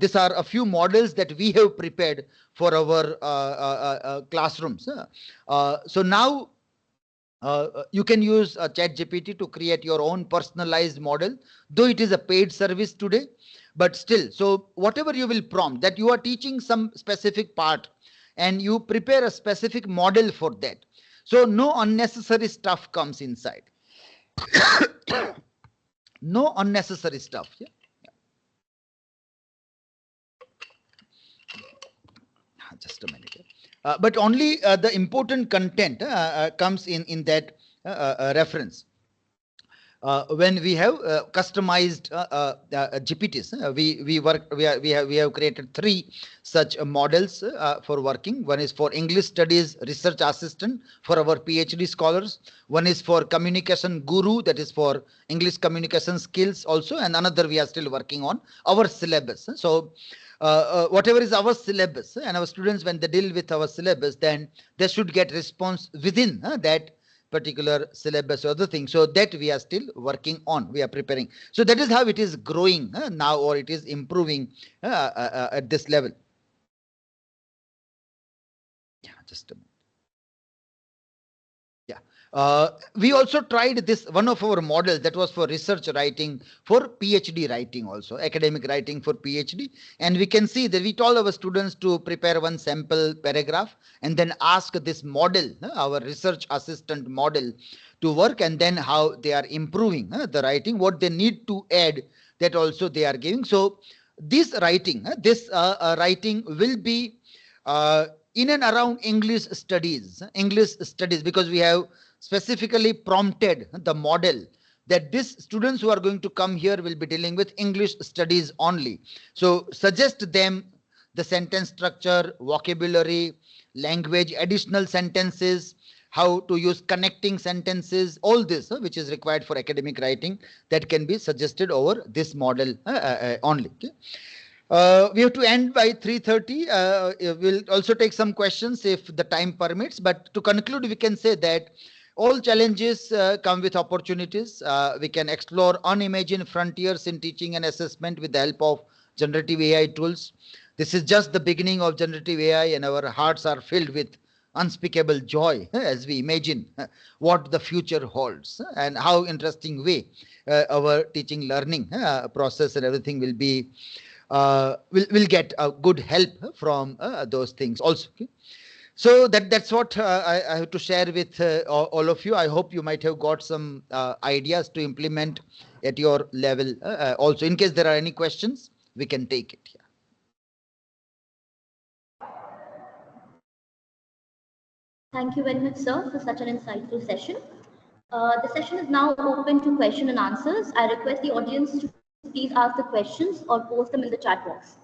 These are a few models that we have prepared for our classrooms. So now you can use ChatGPT to create your own personalized model, though it is a paid service today. But still, so whatever you will prompt, that you are teaching some specific part and you prepare a specific model for that. So no unnecessary stuff comes inside. No unnecessary stuff. Yeah? Just a minute. But only the important content comes in that reference. when we have customized GPTs. We have created 3 such models for working. One is for English Studies Research Assistant for our PhD scholars. One is for Communication Guru, that is for English communication skills also, and another we are still working on our syllabus. So whatever is our syllabus and our students, when they deal with our syllabus, then they should get response within that particular syllabus or other thing. So that we are still working on, we are preparing. So that is how it is growing now, or it is improving at this level. Yeah, just a minute. We also tried this, one of our models that was for research writing, for PhD writing also, academic writing for PhD. And we can see that we told our students to prepare one sample paragraph and then ask this model, our research assistant model, to work, and then how they are improving the writing, what they need to add, that also they are giving. So this writing, will be in and around English studies, because we have specifically prompted the model that these students who are going to come here will be dealing with English studies only. So suggest them the sentence structure, vocabulary, language, additional sentences, how to use connecting sentences, all this which is required for academic writing, that can be suggested over this model only. Okay? We have to end by 3:30. We'll also take some questions if the time permits. But to conclude, we can say that all challenges come with opportunities. We can explore unimagined frontiers in teaching and assessment with the help of generative AI tools. This is just the beginning of generative AI, and our hearts are filled with unspeakable joy as we imagine what the future holds and how interesting way our teaching learning process and everything will be. Will get a good help from those things also. Okay? So that's what I have to share with all of you. I hope you might have got some ideas to implement at your level also. In case there are any questions, we can take it here. Thank you very much, sir, for such an insightful session. The session is now open to question and answers. I request the audience to please ask the questions or post them in the chat box.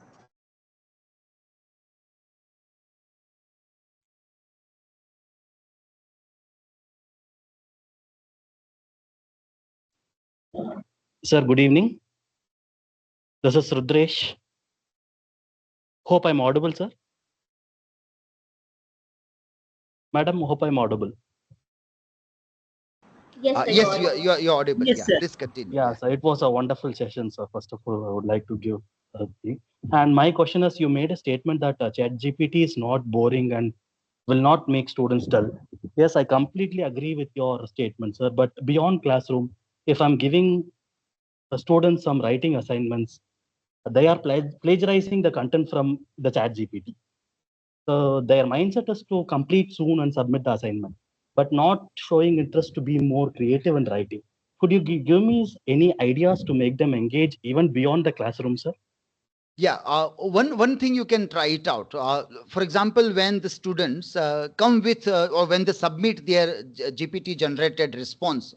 Sir, good evening. This is Rudresh. Hope I'm audible, sir. Madam, hope I'm audible. Yes, sir, yes, you're audible. Yes, yeah, sir. please continue. Yeah, sir, it was a wonderful session, sir. First of all, I would like to give a thing. And my question is, you made a statement that ChatGPT is not boring and will not make students dull. Yes, I completely agree with your statement, sir. But beyond classroom, if I'm giving the students some writing assignments, they are plagiarizing the content from the ChatGPT. So their mindset is to complete soon and submit the assignment, but not showing interest to be more creative in writing. Could you give me any ideas to make them engage even beyond the classroom, sir? Yeah, one thing you can try it out. For example, when the students come with or when they submit their GPT generated response,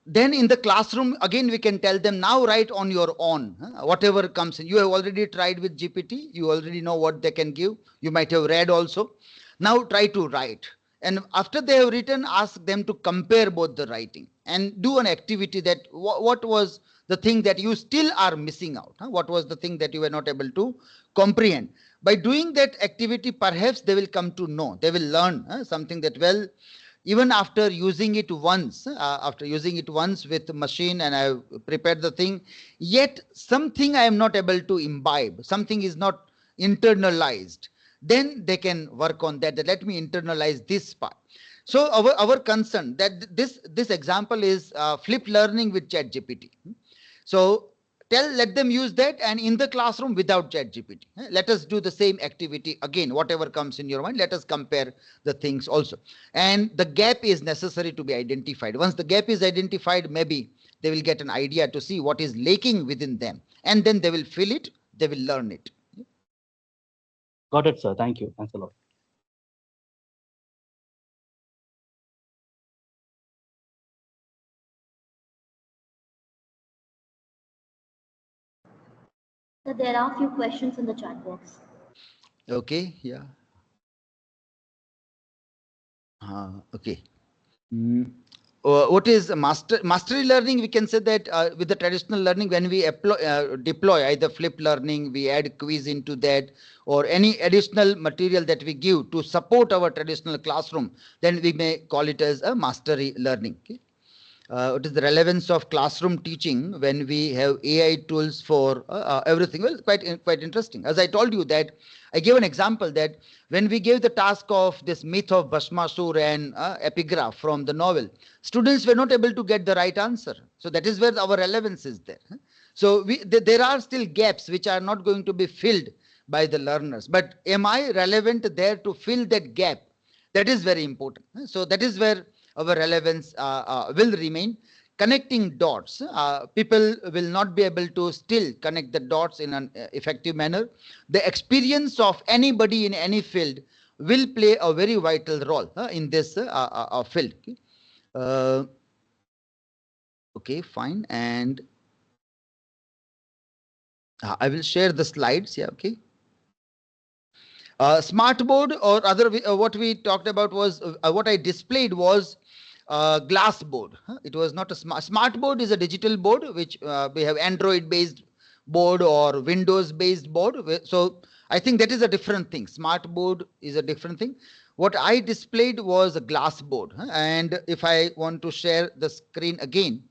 then in the classroom again we can tell them, now write on your own whatever comes in. You have already tried with GPT, you already know what they can give, you might have read also. Now try to write, and after they have written, ask them to compare both the writing and do an activity that what was the thing that you still are missing out, what was the thing that you were not able to comprehend. By doing that activity, perhaps they will come to know, they will learn something that, well, even after using it once, with machine, and I have prepared the thing, yet something I am not able to imbibe, something is not internalized, then they can work on that. Let me internalize this part. So our concern that this example is flipped learning with ChatGPT. So let them use that, and in the classroom without ChatGPT. Let us do the same activity again, whatever comes in your mind, let us compare the things also. And the gap is necessary to be identified. Once the gap is identified, maybe they will get an idea to see what is lacking within them, and then they will fill it, they will learn it. Got it, sir. Thank you. Thanks a lot. So there are a few questions in the chat box. Okay, yeah. Okay. Mm. What is mastery learning? We can say that with the traditional learning, when we deploy either flip learning, we add quiz into that, or any additional material that we give to support our traditional classroom, then we may call it as a mastery learning. Okay? What is the relevance of classroom teaching when we have AI tools for everything? Well, quite interesting. As I told you that, I gave an example that when we gave the task of this myth of Bhasmasur and epigraph from the novel, students were not able to get the right answer. So that is where our relevance is there. So there are still gaps which are not going to be filled by the learners. But am I relevant there to fill that gap? That is very important. So that is where our relevance will remain. Connecting dots. People will not be able to still connect the dots in an effective manner. The experience of anybody in any field will play a very vital role in this field. Okay, fine. And I will share the slides. Yeah, okay. Smartboard or other, what we talked about was, what I displayed was glass board. It was not a smart board is a digital board, which we have Android based board or Windows based board. So I think that is a different thing. Smart board is a different thing. What I displayed was a glass board. And if I want to share the screen again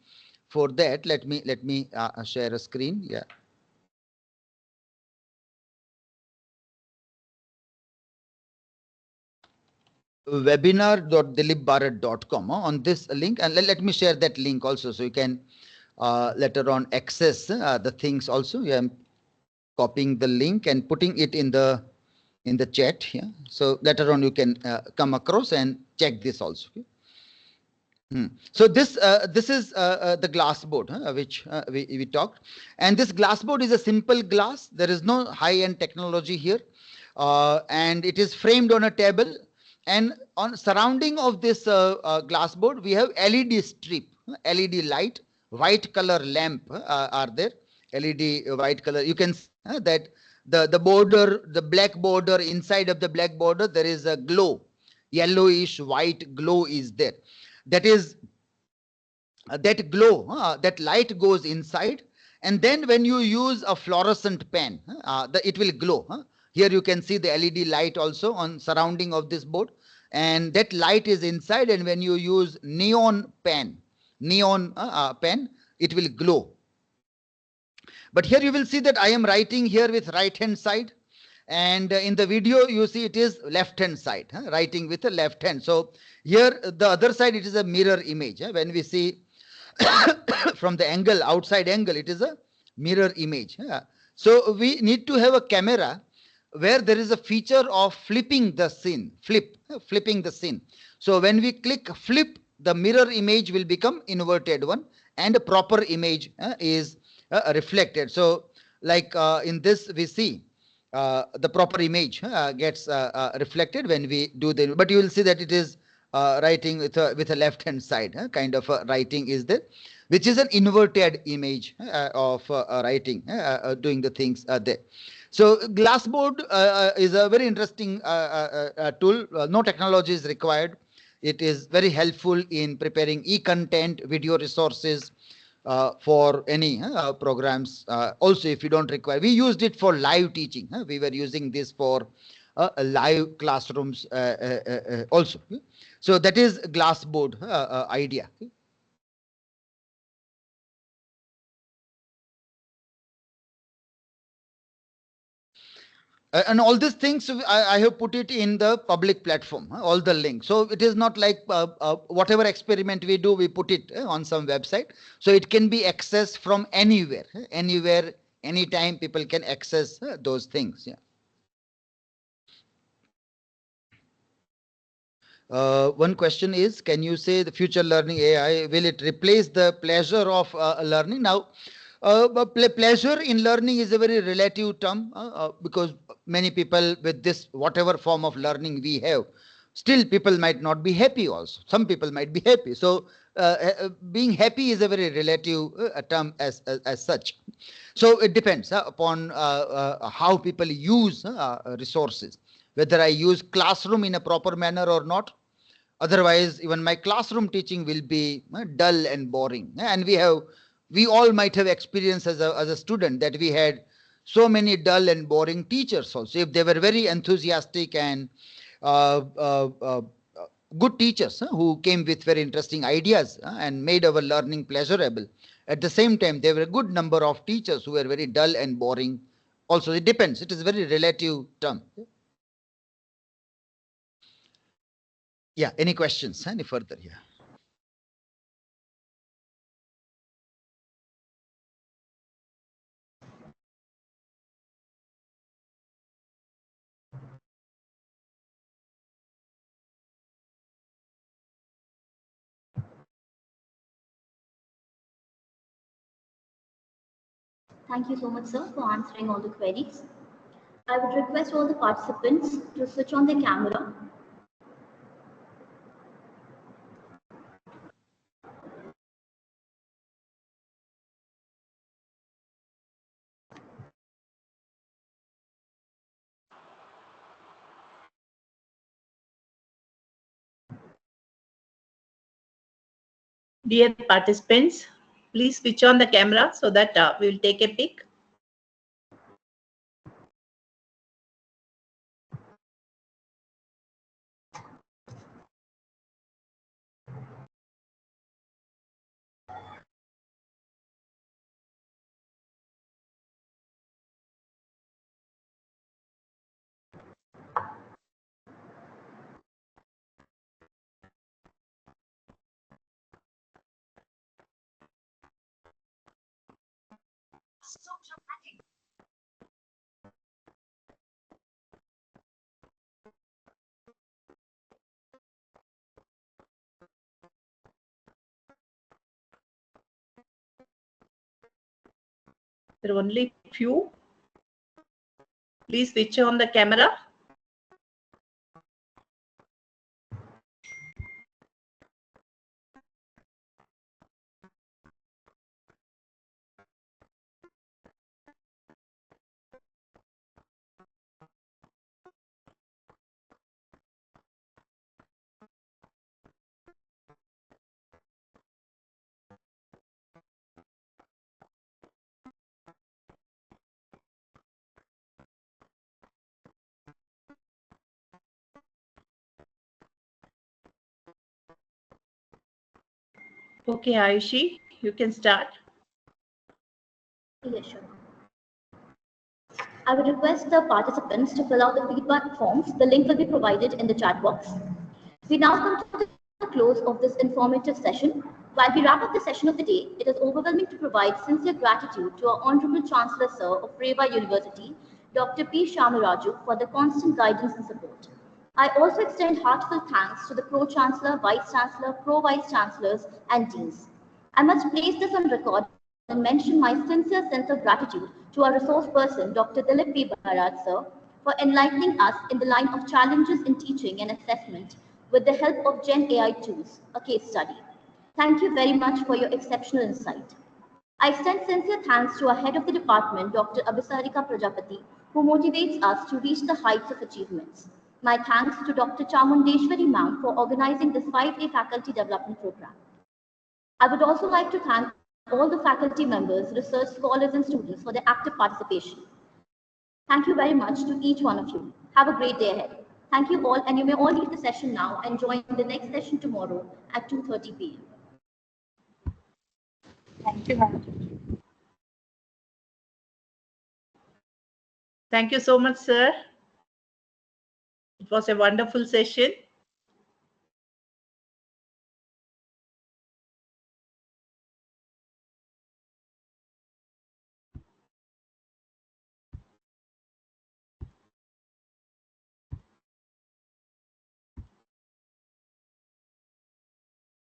for that, let me share a screen. Yeah. webinar.dilipbarad.com on this link, and let me share that link also, so you can later on access the things also. Yeah, I'm copying the link and putting it in the chat here, so later on you can come across and check this also. Okay? So this is the glass board which we talked, and this glass board is a simple glass. There is no high-end technology here, and it is framed on a table. And on surrounding of this glass board, we have LED strip, LED light, white color lamp are there. LED white color. You can see that the border, the black border, inside of the black border, there is a glow, yellowish white glow is there. That is that glow, that light goes inside, and then when you use a fluorescent pen, it will glow. Here you can see the LED light also on surrounding of this board, and that light is inside, and when you use neon pen, it will glow. But here you will see that I am writing here with right hand side, and in the video you see it is left hand side, writing with the left hand. So here the other side, it is a mirror image. When we see from the angle, outside angle, it is a mirror image. So we need to have a camera where there is a feature of flipping the scene, flipping the scene. So when we click flip, the mirror image will become inverted one, and a proper image is reflected. So like in this we see the proper image gets reflected when we do the, but you will see that it is writing with a left hand side kind of writing is there, which is an inverted image of writing doing the things there. So glassboard is a very interesting tool. No technology is required. It is very helpful in preparing e-content, video resources for any programs. Also, if you don't require, we used it for live teaching. We were using this for live classrooms also. So that is glassboard idea. And all these things I have put it in the public platform, all the links. So it is not like whatever experiment we do, we put it on some website. So it can be accessed from anywhere, anytime people can access those things. Yeah. One question is, can you say the future learning AI, will it replace the pleasure of learning? Now, pleasure in learning is a very relative term because many people with this, whatever form of learning we have, still people might not be happy also. Some people might be happy. So being happy is a very relative term as such. So it depends upon how people use resources, whether I use classroom in a proper manner or not. Otherwise, even my classroom teaching will be dull and boring. And we all might have experienced as a student that we had so many dull and boring teachers also. If they were very enthusiastic and uh, uh, uh, good teachers who came with very interesting ideas and made our learning pleasurable. At the same time, there were a good number of teachers who were very dull and boring. Also, it depends. It is a very relative term. Yeah. Any questions? Any further? Yeah. Thank you so much, sir, for answering all the queries. I would request all the participants to switch on their camera. Dear participants, please switch on the camera so that we will take a pic. There are only few. Please switch on the camera. Okay, Aayushi, you can start. Yes, sure. I would request the participants to fill out the feedback forms. The link will be provided in the chat box. We now come to the close of this informative session. While we wrap up the session of the day, it is overwhelming to provide sincere gratitude to our Honorable Chancellor Sir of Rewa University, Dr. P. Shamaraju, for the constant guidance and support. I also extend heartfelt thanks to the Pro-Chancellor, Vice-Chancellor, Pro-Vice-Chancellors, and Deans. I must place this on record and mention my sincere sense of gratitude to our resource person, Dr. Dilip Barad, sir, for enlightening us in the line of challenges in teaching and assessment with the help of Gen AI tools, a case study. Thank you very much for your exceptional insight. I extend sincere thanks to our head of the department, Dr. Abhisarika Prajapati, who motivates us to reach the heights of achievements. My thanks to Dr. Chamundeshwari ma'am for organizing this 5-day faculty development program. I would also like to thank all the faculty members, research scholars, and students for their active participation. Thank you very much to each one of you. Have a great day ahead. Thank you all, and you may all leave the session now and join the next session tomorrow at 2:30 p.m. Thank you, ma'am. Thank you so much, sir. It was a wonderful session.